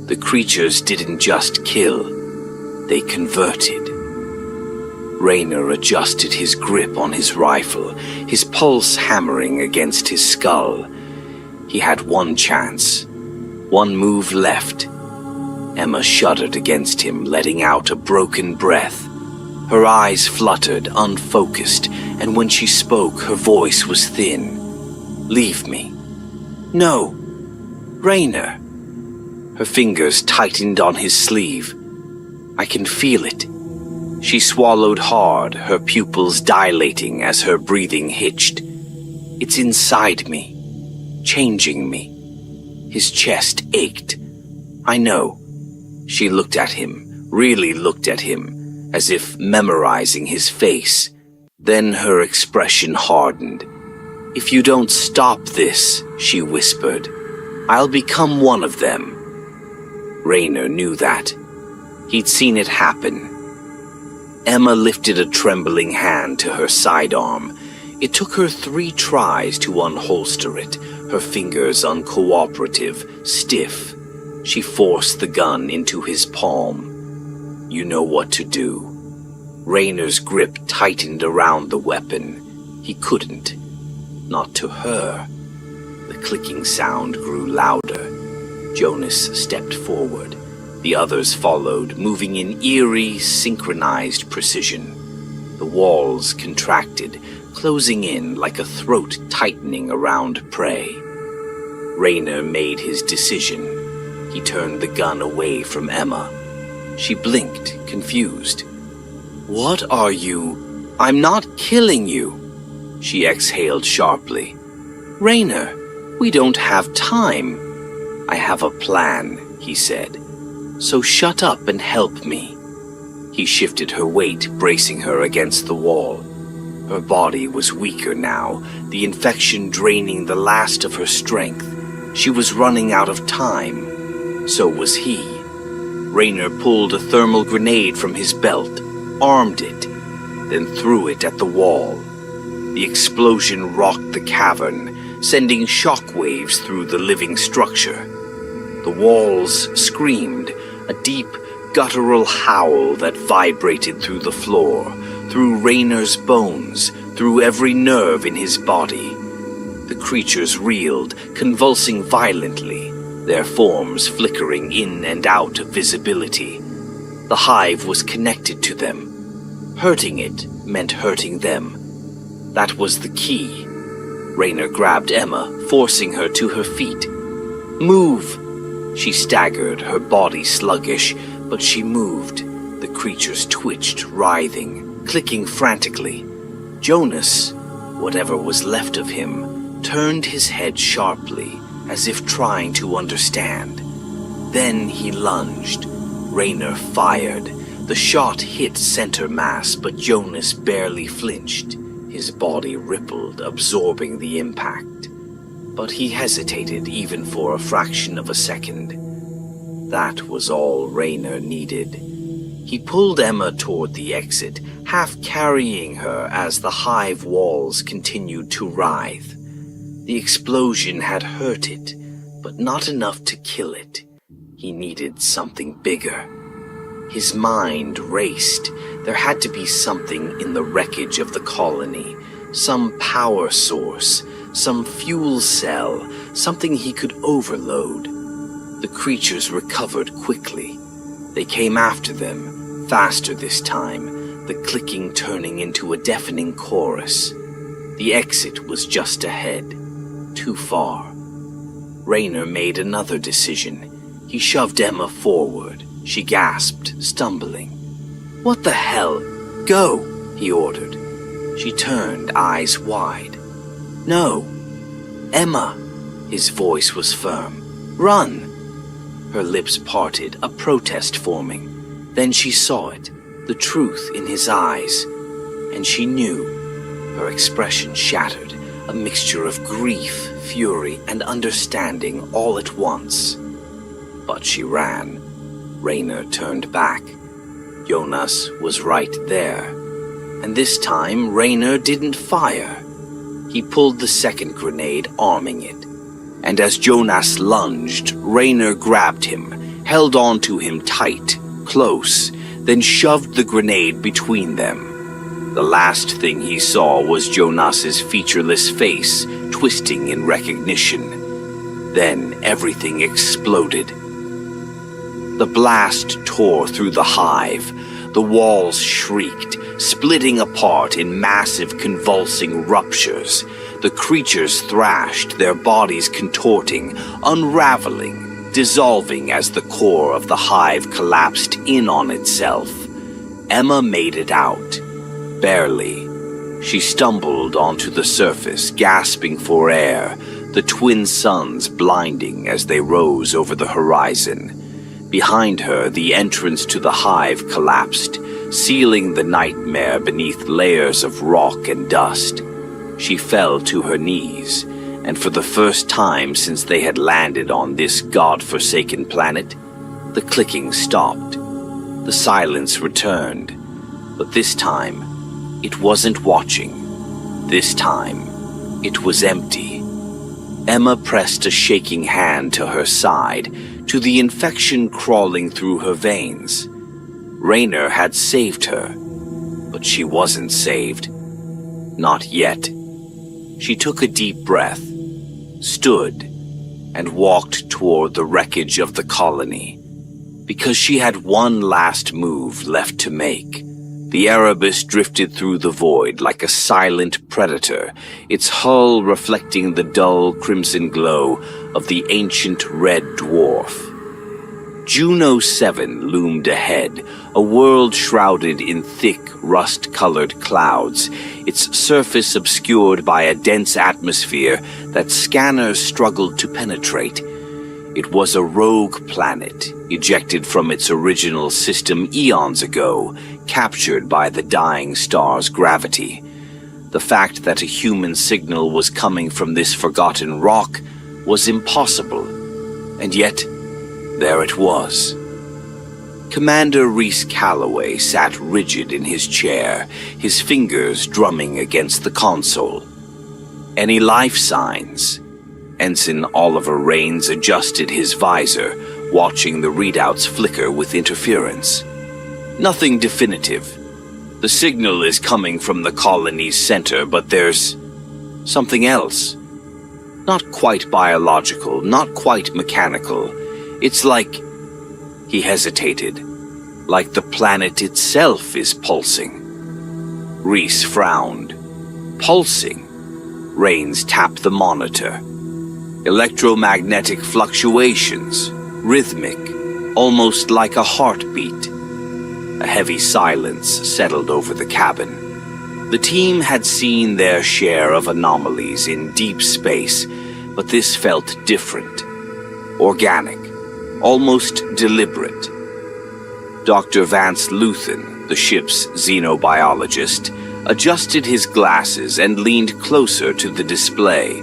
The creatures didn't just kill, they converted. Raynor adjusted his grip on his rifle, his pulse hammering against his skull. He had one chance, one move left. Emma shuddered against him, letting out a broken breath. Her eyes fluttered, unfocused, and when she spoke, her voice was thin. "Leave me." "No, Raynor." Her fingers tightened on his sleeve. "I can feel it." She swallowed hard, her pupils dilating as her breathing hitched. "It's inside me, changing me." His chest ached. "I know." She looked at him, really looked at him, as if memorizing his face. Then her expression hardened. "If you don't stop this," she whispered, "I'll become one of them." Raynor knew that. He'd seen it happen. Emma lifted a trembling hand to her sidearm. It took her 3 tries to unholster it, her fingers uncooperative, stiff. She forced the gun into his palm. "You know what to do." Raynor's grip tightened around the weapon. He couldn't. Not to her. The clicking sound grew louder. Jonas stepped forward. The others followed, moving in eerie, synchronized precision. The walls contracted, closing in like a throat tightening around prey. Raynor made his decision. He turned the gun away from Emma. She blinked, confused. "What are you? I'm not killing you." She exhaled sharply. "Raynor, we don't have time." "I have a plan," he said. "So shut up and help me." He shifted her weight, bracing her against the wall. Her body was weaker now, the infection draining the last of her strength. She was running out of time. So was he. Raynor pulled a thermal grenade from his belt, armed it, then threw it at the wall. The explosion rocked the cavern, sending shockwaves through the living structure. The walls screamed, a deep, guttural howl that vibrated through the floor, through Raynor's bones, through every nerve in his body. The creatures reeled, convulsing violently, their forms flickering in and out of visibility. The hive was connected to them. Hurting it meant hurting them. That was the key. Raynor grabbed Emma, forcing her to her feet. "Move!" She staggered, her body sluggish, but she moved. The creatures twitched, writhing, clicking frantically. Jonas, whatever was left of him, turned his head sharply, as if trying to understand. Then he lunged. Raynor fired. The shot hit center mass, but Jonas barely flinched. His body rippled, absorbing the impact. But he hesitated even for a fraction of a second. That was all Raynor needed. He pulled Emma toward the exit, half carrying her as the hive walls continued to writhe. The explosion had hurt it, but not enough to kill it. He needed something bigger. His mind raced. There had to be something in the wreckage of the colony, some power source, some fuel cell, something he could overload. The creatures recovered quickly. They came after them, faster this time, the clicking turning into a deafening chorus. The exit was just ahead, too far. Raynor made another decision. He shoved Emma forward. She gasped, stumbling. "What the hell? Go!" he ordered. She turned, eyes wide. "No! Emma!" His voice was firm. "Run!" Her lips parted, a protest forming. Then she saw it, the truth in his eyes, and she knew. Her expression shattered, a mixture of grief, fury, and understanding all at once. But she ran. Raynor turned back. Jonas was right there. And this time, Raynor didn't fire. He pulled the second grenade, arming it. And as Jonas lunged, Raynor grabbed him, held on to him tight, close, then shoved the grenade between them. The last thing he saw was Jonas's featureless face, twisting in recognition. Then everything exploded. The blast tore through the hive. The walls shrieked, splitting apart in massive convulsing ruptures. The creatures thrashed, their bodies contorting, unraveling, dissolving as the core of the hive collapsed in on itself. Emma made it out. Barely. She stumbled onto the surface, gasping for air, the twin suns blinding as they rose over the horizon. Behind her, the entrance to the hive collapsed, sealing the nightmare beneath layers of rock and dust. She fell to her knees, and for the first time since they had landed on this god-forsaken planet, the clicking stopped. The silence returned, but this time, it wasn't watching. This time, it was empty. Emma pressed a shaking hand to her side, to the infection crawling through her veins. Raynor had saved her, but she wasn't saved. Not yet. She took a deep breath, stood, and walked toward the wreckage of the colony, because she had one last move left to make. The Erebus drifted through the void like a silent predator, its hull reflecting the dull crimson glow of the ancient red dwarf. Juno 7 loomed ahead, a world shrouded in thick, rust-colored clouds, its surface obscured by a dense atmosphere that scanners struggled to penetrate. It was a rogue planet, ejected from its original system eons ago, captured by the dying star's gravity. The fact that a human signal was coming from this forgotten rock was impossible, and yet there it was. Commander Rhys Calloway sat rigid in his chair, his fingers drumming against the console. Any life signs? Ensign Oliver Rains adjusted his visor, watching the readouts flicker with interference. Nothing definitive. The signal is coming from the colony's center, but there's something else. Not quite biological, not quite mechanical. It's like... He hesitated. Like the planet itself is pulsing. Rhys frowned. Pulsing? Rains tapped the monitor. Electromagnetic fluctuations, rhythmic, almost like a heartbeat. A heavy silence settled over the cabin. The team had seen their share of anomalies in deep space, but this felt different. Organic, almost deliberate. Dr. Vance Luthen, the ship's xenobiologist, adjusted his glasses and leaned closer to the display.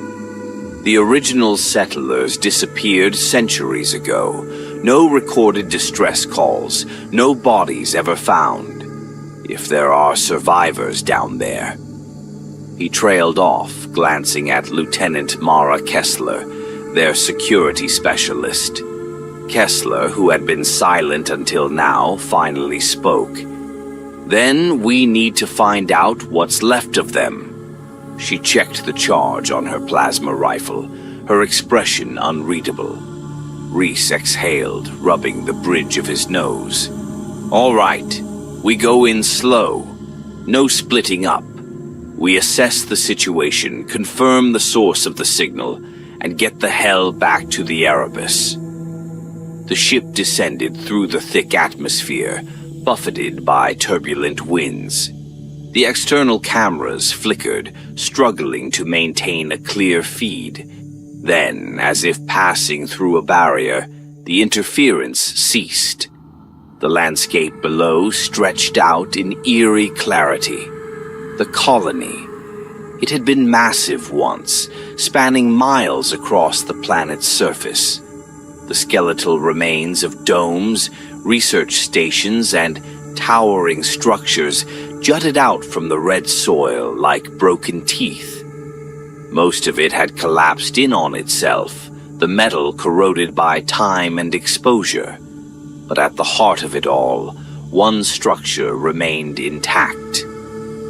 The original settlers disappeared centuries ago. No recorded distress calls, no bodies ever found. If there are survivors down there. He trailed off, glancing at Lieutenant Mara Kessler, their security specialist. Kessler, who had been silent until now, finally spoke. Then we need to find out what's left of them. She checked the charge on her plasma rifle, her expression unreadable. Rhys exhaled, rubbing the bridge of his nose. All right, we go in slow. No splitting up. We assess the situation, confirm the source of the signal, and get the hell back to the Erebus. The ship descended through the thick atmosphere, buffeted by turbulent winds. The external cameras flickered, struggling to maintain a clear feed. Then, as if passing through a barrier, the interference ceased. The landscape below stretched out in eerie clarity. The colony. It had been massive once, spanning miles across the planet's surface. The skeletal remains of domes, research stations, and towering structures jutted out from the red soil like broken teeth. Most of it had collapsed in on itself, the metal corroded by time and exposure. But at the heart of it all, one structure remained intact.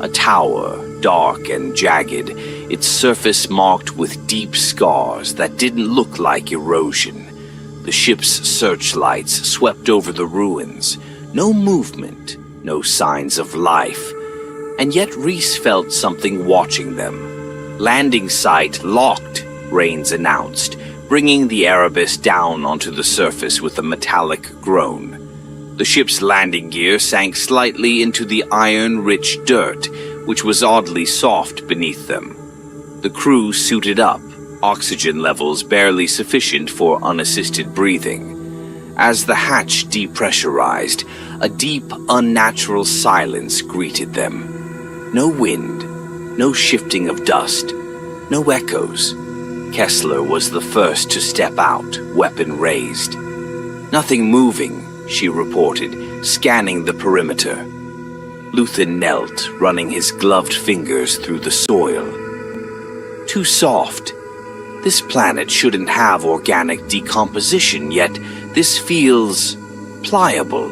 A tower, dark and jagged, its surface marked with deep scars that didn't look like erosion. The ship's searchlights swept over the ruins. No movement, no signs of life. And yet Rhys felt something watching them. Landing site locked, Rains announced, bringing the Erebus down onto the surface with a metallic groan. The ship's landing gear sank slightly into the iron-rich dirt, which was oddly soft beneath them. The crew suited up, oxygen levels barely sufficient for unassisted breathing. As the hatch depressurized, a deep, unnatural silence greeted them. No wind, no shifting of dust, no echoes. Kessler was the first to step out, weapon raised. Nothing moving, she reported, scanning the perimeter. Luthen knelt, running his gloved fingers through the soil. Too soft. This planet shouldn't have organic decomposition, yet this feels pliable.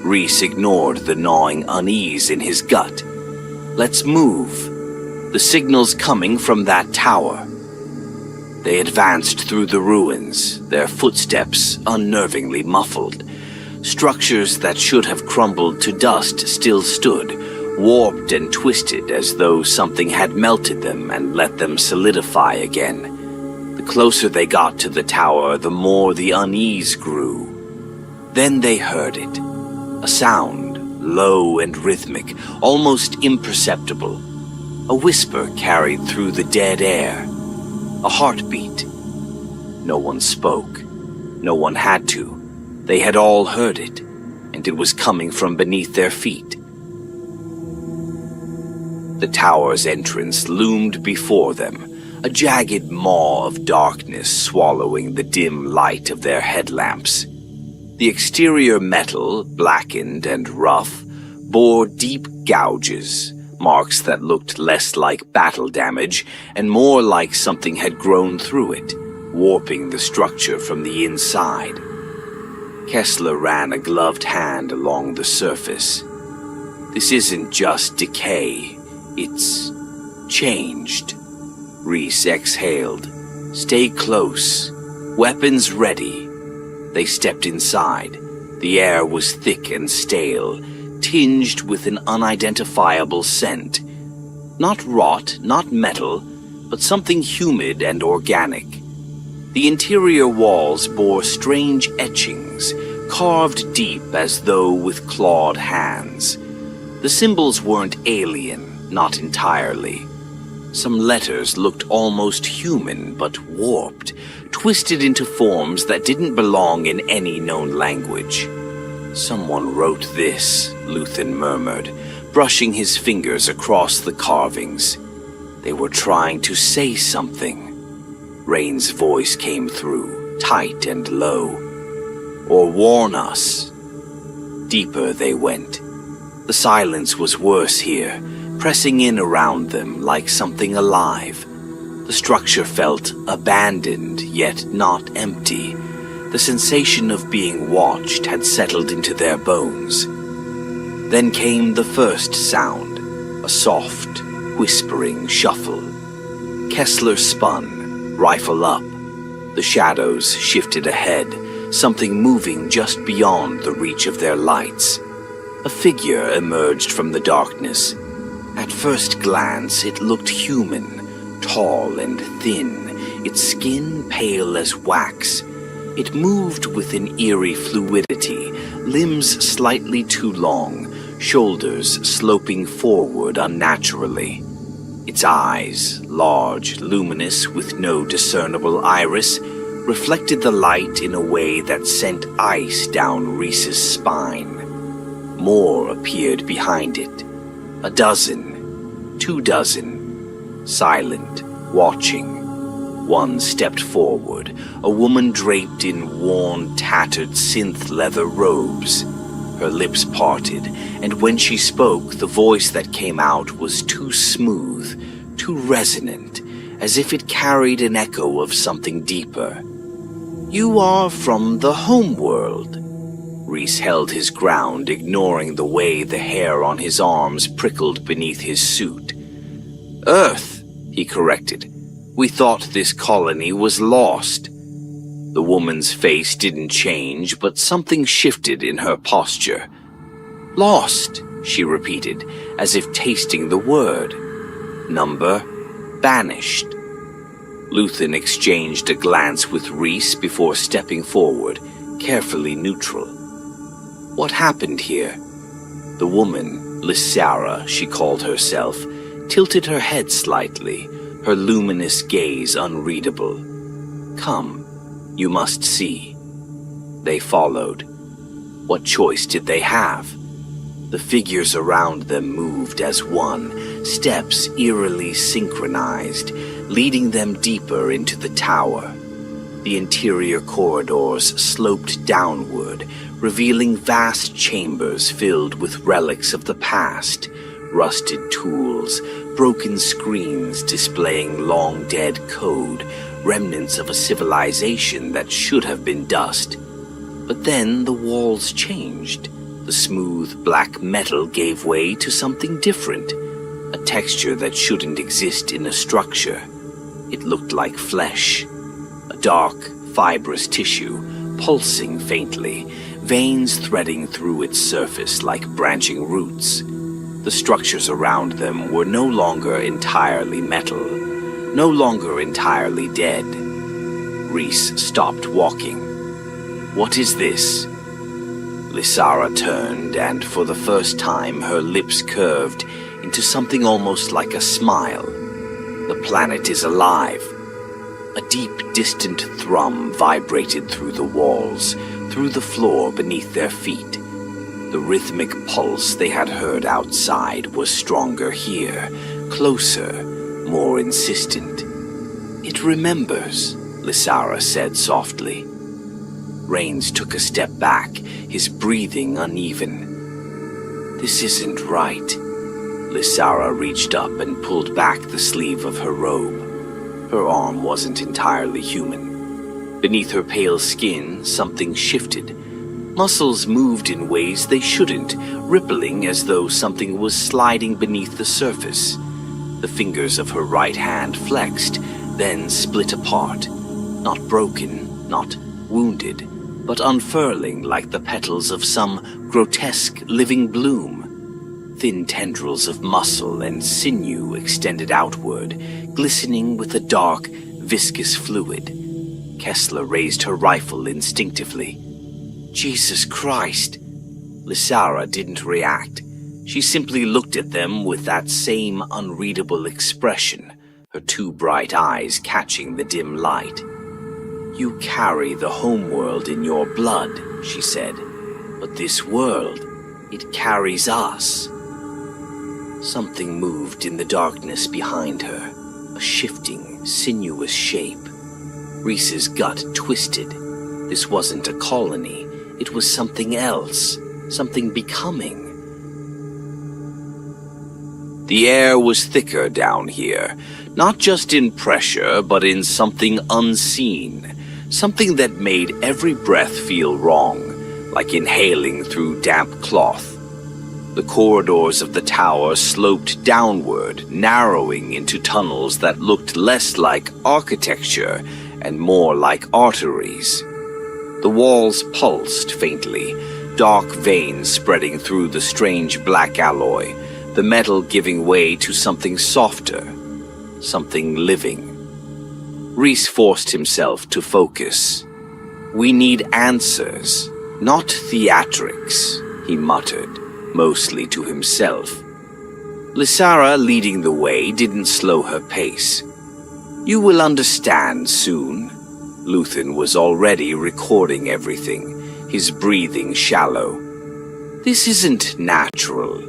Rhys ignored the gnawing unease in his gut. Let's move. The signal's coming from that tower. They advanced through the ruins, their footsteps unnervingly muffled. Structures that should have crumbled to dust still stood, warped and twisted as though something had melted them and let them solidify again. The closer they got to the tower, the more the unease grew. Then they heard it. A sound, low and rhythmic, almost imperceptible. A whisper carried through the dead air. A heartbeat. No one spoke. No one had to. They had all heard it, and it was coming from beneath their feet. The tower's entrance loomed before them, a jagged maw of darkness swallowing the dim light of their headlamps. The exterior metal, blackened and rough, bore deep gouges, marks that looked less like battle damage and more like something had grown through it, warping the structure from the inside. Kessler ran a gloved hand along the surface. This isn't just decay, it's changed. Reese exhaled. Stay close. Weapons ready. They stepped inside. The air was thick and stale, tinged with an unidentifiable scent. Not rot, not metal, but something humid and organic. The interior walls bore strange etchings, carved deep as though with clawed hands. The symbols weren't alien, not entirely. Some letters looked almost human, but warped, twisted into forms that didn't belong in any known language. Someone wrote this, Luthen murmured, brushing his fingers across the carvings. They were trying to say something. Rain's voice came through, tight and low. Or warn us. Deeper they went. The silence was worse here, pressing in around them like something alive. The structure felt abandoned, yet not empty. The sensation of being watched had settled into their bones. Then came the first sound, a soft, whispering shuffle. Kessler spun, rifle up. The shadows shifted ahead, something moving just beyond the reach of their lights. A figure emerged from the darkness. At first glance, it looked human, tall and thin, its skin pale as wax. It moved with an eerie fluidity, limbs slightly too long, shoulders sloping forward unnaturally. Its eyes, large, luminous, with no discernible iris, reflected the light in a way that sent ice down Reese's spine. More appeared behind it. 12, 24, silent, watching. One stepped forward, a woman draped in worn, tattered synth leather robes. Her lips parted, and when she spoke, the voice that came out was too smooth, too resonant, as if it carried an echo of something deeper. "You are from the homeworld." Reese held his ground, ignoring the way the hair on his arms prickled beneath his suit. "Earth," he corrected. "We thought this colony was lost." The woman's face didn't change, but something shifted in her posture. "Lost," she repeated, as if tasting the word. "Number, banished." Luthen exchanged a glance with Reese before stepping forward, carefully neutral. "What happened here?" The woman, Lysara, she called herself, tilted her head slightly, her luminous gaze unreadable. "Come, you must see." They followed. What choice did they have? The figures around them moved as one, steps eerily synchronized, leading them deeper into the tower. The interior corridors sloped downward, revealing vast chambers filled with relics of the past, rusted tools, broken screens displaying long-dead code, remnants of a civilization that should have been dust. But then the walls changed. The smooth black metal gave way to something different, a texture that shouldn't exist in a structure. It looked like flesh, a dark, fibrous tissue, pulsing faintly, veins threading through its surface like branching roots. The structures around them were no longer entirely metal, no longer entirely dead. Reese stopped walking. "What is this?" Lysara turned, and for the first time her lips curved into something almost like a smile. "The planet is alive." A deep, distant thrum vibrated through the walls, through the floor beneath their feet. The rhythmic pulse they had heard outside was stronger here, closer, more insistent. "It remembers," Lysara said softly. Rains took a step back, his breathing uneven. "This isn't right." Lysara reached up and pulled back the sleeve of her robe. Her arm wasn't entirely human. Beneath her pale skin, something shifted. Muscles moved in ways they shouldn't, rippling as though something was sliding beneath the surface. The fingers of her right hand flexed, then split apart. Not broken, not wounded, but unfurling like the petals of some grotesque living bloom. Thin tendrils of muscle and sinew extended outward, glistening with a dark, viscous fluid. Kessler raised her rifle instinctively. "Jesus Christ!" Lysara didn't react. She simply looked at them with that same unreadable expression, her two bright eyes catching the dim light. "You carry the homeworld in your blood," she said. "But this world, it carries us." Something moved in the darkness behind her, a shifting, sinuous shape. Reese's gut twisted. This wasn't a colony. It was something else, something becoming. The air was thicker down here, not just in pressure, but in something unseen, something that made every breath feel wrong, like inhaling through damp cloth. The corridors of the tower sloped downward, narrowing into tunnels that looked less like architecture and more like arteries. The walls pulsed faintly, dark veins spreading through the strange black alloy, the metal giving way to something softer, something living. Reese forced himself to focus. "We need answers, not theatrics," he muttered, mostly to himself. Lysara, leading the way, didn't slow her pace. "You will understand soon." Luthen was already recording everything, his breathing shallow. "This isn't natural.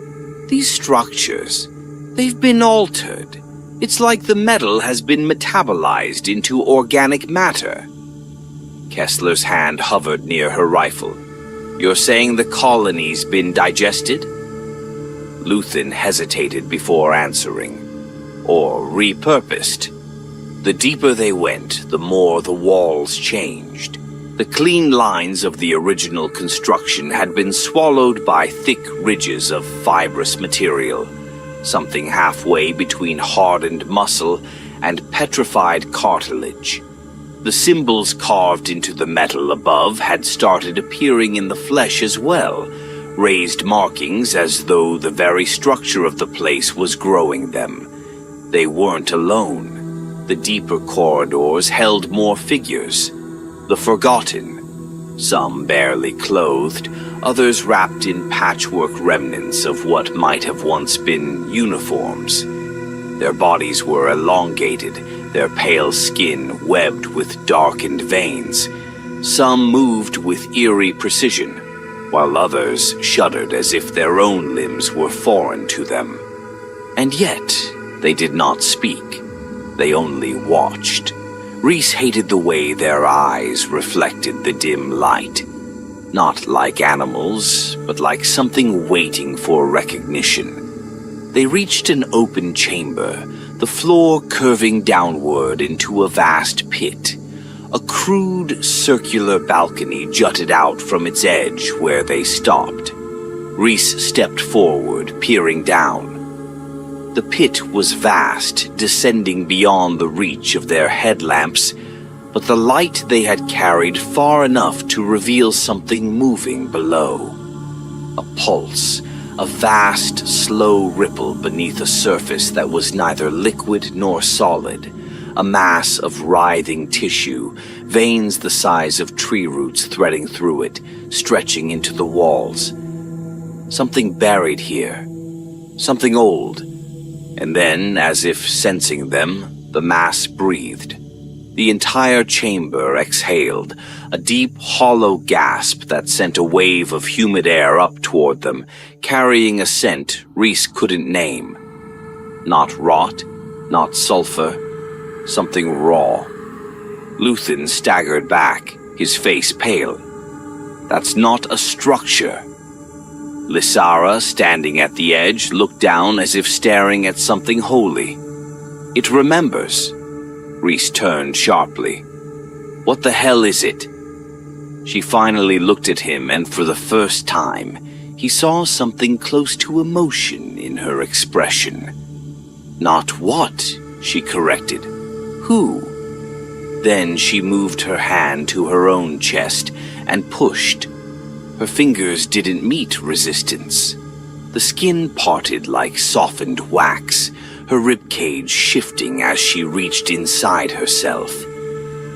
These structures, they've been altered. It's like the metal has been metabolized into organic matter." Kessler's hand hovered near her rifle. "You're saying the colony's been digested?" Luthen hesitated before answering. "Or repurposed." The deeper they went, the more the walls changed. The clean lines of the original construction had been swallowed by thick ridges of fibrous material, something halfway between hardened muscle and petrified cartilage. The symbols carved into the metal above had started appearing in the flesh as well, raised markings as though the very structure of the place was growing them. They weren't alone. The deeper corridors held more figures, the forgotten. Some barely clothed, others wrapped in patchwork remnants of what might have once been uniforms. Their bodies were elongated, their pale skin webbed with darkened veins. Some moved with eerie precision, while others shuddered as if their own limbs were foreign to them. And yet, they did not speak. They only watched. Reese hated the way their eyes reflected the dim light. Not like animals, but like something waiting for recognition. They reached an open chamber, the floor curving downward into a vast pit. A crude, circular balcony jutted out from its edge where they stopped. Reese stepped forward, peering down. The pit was vast, descending beyond the reach of their headlamps, but the light they had carried far enough to reveal something moving below. A pulse, a vast, slow ripple beneath a surface that was neither liquid nor solid, a mass of writhing tissue, veins the size of tree roots threading through it, stretching into the walls. Something buried here, something old. And then, as if sensing them, the mass breathed. The entire chamber exhaled, a deep, hollow gasp that sent a wave of humid air up toward them, carrying a scent Rhys couldn't name. Not rot, not sulfur, something raw. Luthen staggered back, his face pale. That's not a structure. Lysara, standing at the edge, looked down as if staring at something holy. It remembers. Rhys turned sharply. What the hell is it? She finally looked at him, and for the first time, he saw something close to emotion in her expression. Not what, she corrected. Who? Then she moved her hand to her own chest and pushed. Her fingers didn't meet resistance. The skin parted like softened wax, her ribcage shifting as she reached inside herself.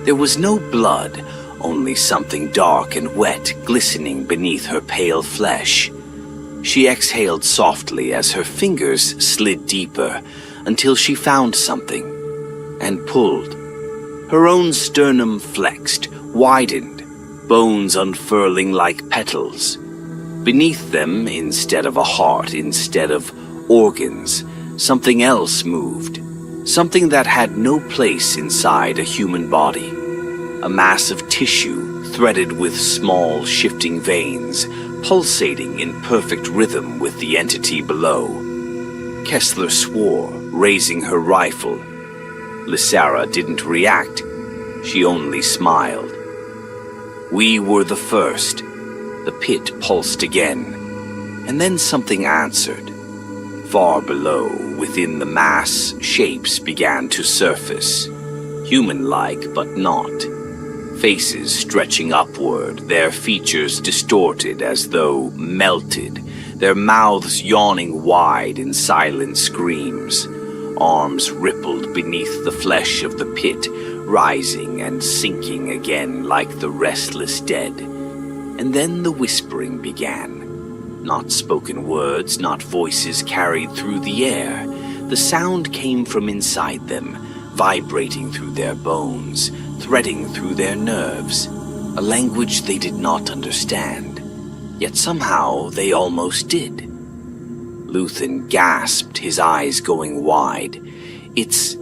There was no blood, only something dark and wet glistening beneath her pale flesh. She exhaled softly as her fingers slid deeper until she found something and pulled. Her own sternum flexed, widened, bones unfurling like petals. Beneath them, instead of a heart, instead of organs, something else moved. Something that had no place inside a human body. A mass of tissue threaded with small, shifting veins, pulsating in perfect rhythm with the entity below. Kessler swore, raising her rifle. Lysara didn't react. She only smiled. We were the first. The pit pulsed again, and then something answered. Far below, within the mass, shapes began to surface. Human-like, but not. Faces stretching upward, their features distorted as though melted, their mouths yawning wide in silent screams. Arms rippled beneath the flesh of the pit, rising and sinking again like the restless dead. And then the whispering began. Not spoken words, not voices carried through the air. The sound came from inside them, vibrating through their bones, threading through their nerves. A language they did not understand. Yet somehow they almost did. Luthen gasped, his eyes going wide. It's...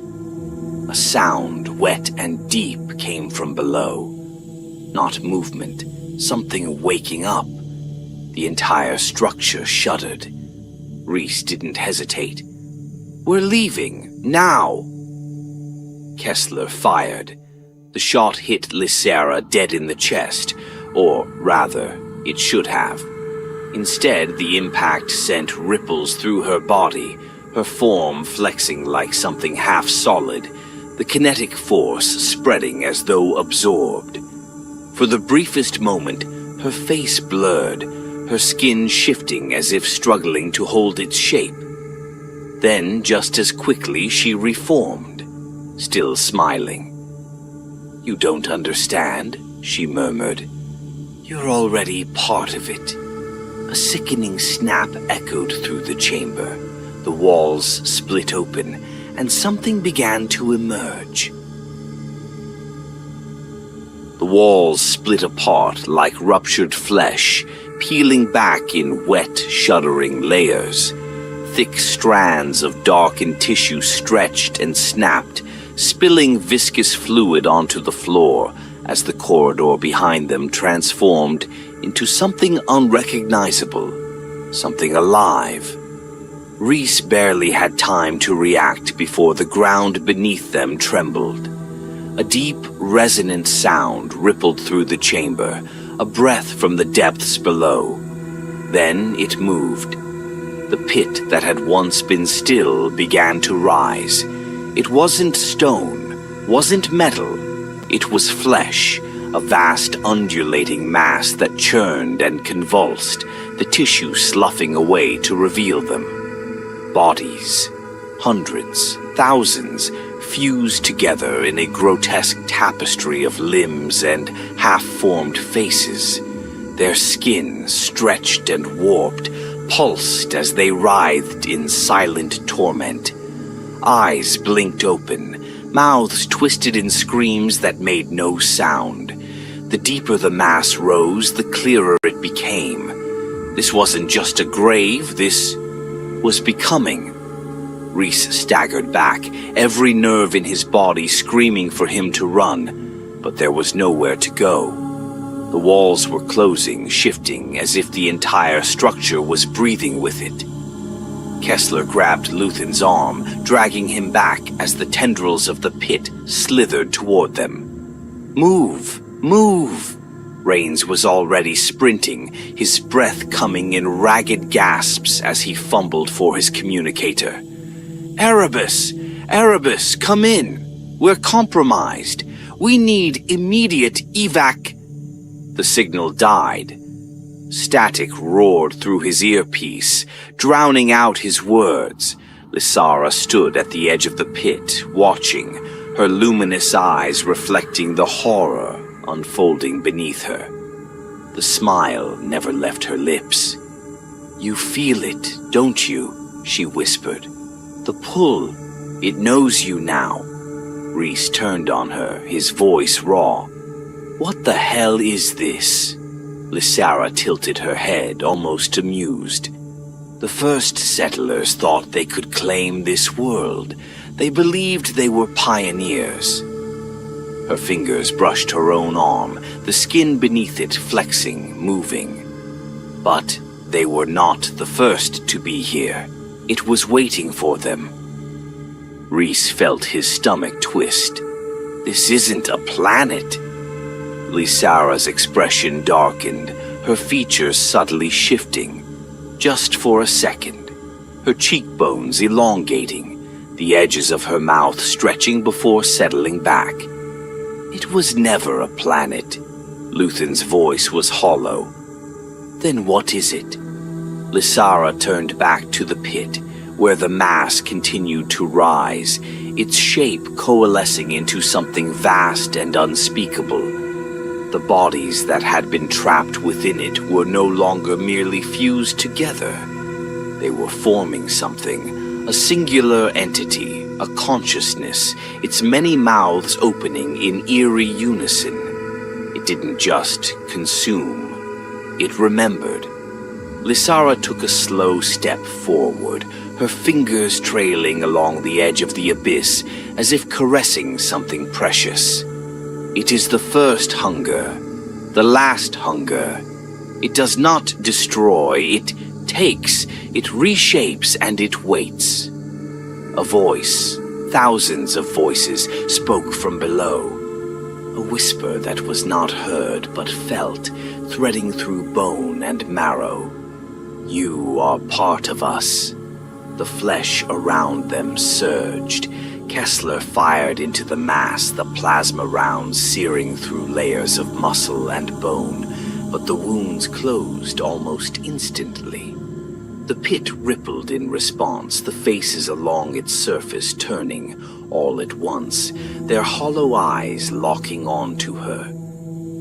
A sound, wet and deep, came from below. Not movement, something waking up. The entire structure shuddered. Rhys didn't hesitate. We're leaving, now! Kessler fired. The shot hit Lysara dead in the chest, or rather, it should have. Instead, the impact sent ripples through her body, her form flexing like something half-solid, the kinetic force spreading as though absorbed. For the briefest moment, her face blurred, her skin shifting as if struggling to hold its shape. Then, just as quickly, she reformed, still smiling. You don't understand, she murmured. You're already part of it. A sickening snap echoed through the chamber. The walls split open, and something began to emerge. The walls split apart like ruptured flesh, peeling back in wet, shuddering layers. Thick strands of darkened tissue stretched and snapped, spilling viscous fluid onto the floor as the corridor behind them transformed into something unrecognizable, something alive. Rhys barely had time to react before the ground beneath them trembled. A deep, resonant sound rippled through the chamber, a breath from the depths below. Then it moved. The pit that had once been still began to rise. It wasn't stone, wasn't metal. It was flesh, a vast undulating mass that churned and convulsed, the tissue sloughing away to reveal them. Bodies, hundreds, thousands, fused together in a grotesque tapestry of limbs and half-formed faces. Their skin, stretched and warped, pulsed as they writhed in silent torment. Eyes blinked open, Mouths twisted in screams that made no sound. The deeper the mass rose, the clearer it became. This wasn't just a grave, this was becoming. Rhys staggered back, every nerve in his body screaming for him to run, but there was nowhere to go. The walls were closing, shifting, as if the entire structure was breathing with it. Kessler grabbed Luthen's arm, dragging him back as the tendrils of the pit slithered toward them. "Move! Move!" Rains was already sprinting, his breath coming in ragged gasps as he fumbled for his communicator. "Erebus! Erebus, come in! We're compromised! We need immediate evac—" The signal died. Static roared through his earpiece, drowning out his words. Lysara stood at the edge of the pit, watching, her luminous eyes reflecting the horror unfolding beneath her. The smile never left her lips. "You feel it, don't you?" she whispered. "The pull, it knows you now." Rhys turned on her, his voice raw. "What the hell is this?" Lysara tilted her head, almost amused. "The first settlers thought they could claim this world. They believed they were pioneers." Her fingers brushed her own arm, the skin beneath it flexing, moving. But they were not the first to be here. It was waiting for them. Rhys felt his stomach twist. This isn't a planet. Lysara's expression darkened, her features subtly shifting. Just for a second, her cheekbones elongating, the edges of her mouth stretching before settling back. "It was never a planet." Luthen's voice was hollow. "Then what is it?" Lysara turned back to the pit, where the mass continued to rise, its shape coalescing into something vast and unspeakable. The bodies that had been trapped within it were no longer merely fused together. They were forming something, a singular entity, a consciousness, its many mouths opening in eerie unison. It didn't just consume, it remembered. Lysara took a slow step forward, her fingers trailing along the edge of the abyss, as if caressing something precious. It is the first hunger, the last hunger. It does not destroy, it takes, it reshapes, and it waits. A voice, thousands of voices, spoke from below. A whisper that was not heard but felt, threading through bone and marrow. "You are part of us." The flesh around them surged. Kessler fired into the mass, the plasma rounds searing through layers of muscle and bone, but the wounds closed almost instantly. The pit rippled in response, the faces along its surface turning all at once, their hollow eyes locking onto her.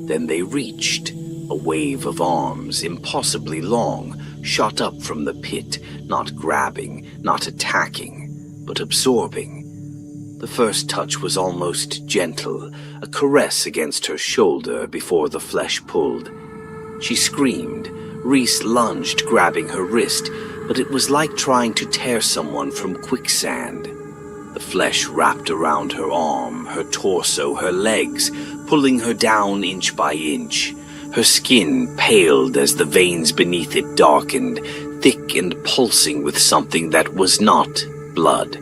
Then they reached. A wave of arms, impossibly long, shot up from the pit, not grabbing, not attacking, but absorbing. The first touch was almost gentle, a caress against her shoulder before the flesh pulled. She screamed. Rhys lunged, grabbing her wrist, but it was like trying to tear someone from quicksand. The flesh wrapped around her arm, her torso, her legs, pulling her down inch by inch. Her skin paled as the veins beneath it darkened, thick and pulsing with something that was not blood.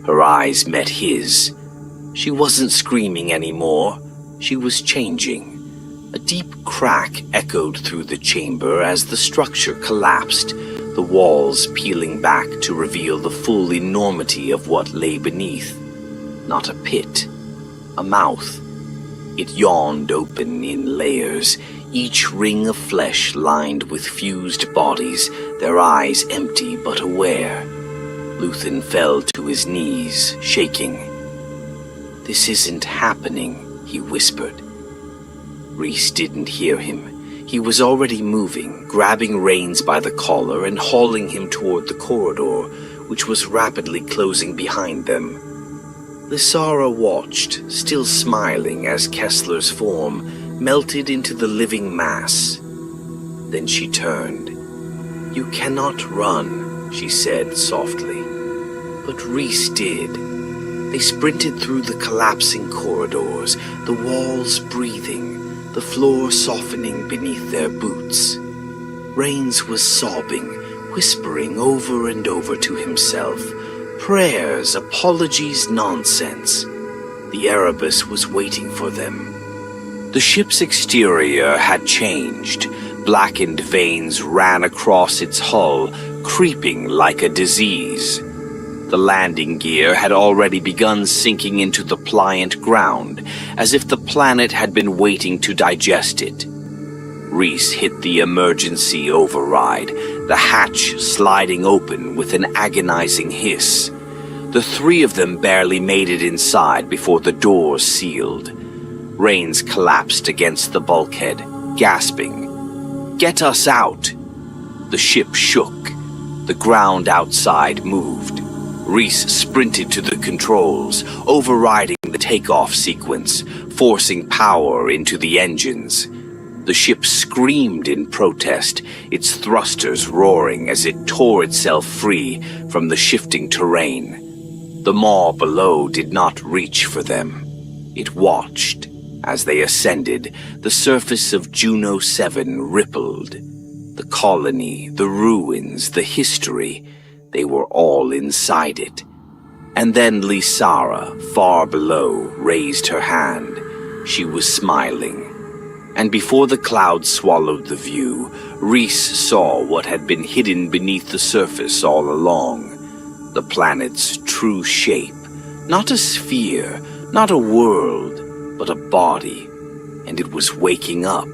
Her eyes met his. She wasn't screaming anymore. She was changing. A deep crack echoed through the chamber as the structure collapsed, the walls peeling back to reveal the full enormity of what lay beneath. Not a pit, a mouth. It yawned open in layers, each ring of flesh lined with fused bodies, their eyes empty but aware. Luthen fell to his knees, shaking. "This isn't happening," he whispered. Rhys didn't hear him. He was already moving, grabbing Rains by the collar and hauling him toward the corridor, which was rapidly closing behind them. Lysara watched, still smiling as Kessler's form melted into the living mass. Then she turned. "You cannot run," she said softly. But Rhys did. They sprinted through the collapsing corridors, the walls breathing, the floor softening beneath their boots. Rains was sobbing, whispering over and over to himself. Prayers, apologies, nonsense. The Erebus was waiting for them. The ship's exterior had changed. Blackened veins ran across its hull, creeping like a disease. The landing gear had already begun sinking into the pliant ground, as if the planet had been waiting to digest it. Rhys hit the emergency override, the hatch sliding open with an agonizing hiss. The three of them barely made it inside before the doors sealed. Rains collapsed against the bulkhead, gasping, "Get us out!" The ship shook. The ground outside moved. Rhys sprinted to the controls, overriding the takeoff sequence, forcing power into the engines. The ship screamed in protest, its thrusters roaring as it tore itself free from the shifting terrain. The maw below did not reach for them. It watched. As they ascended, the surface of Juno 7 rippled. The colony, the ruins, the history, they were all inside it. And then Lysara, far below, raised her hand. She was smiling. And before the clouds swallowed the view, Rhys saw what had been hidden beneath the surface all along. The planet's true shape. Not a sphere, not a world, but a body. And it was waking up.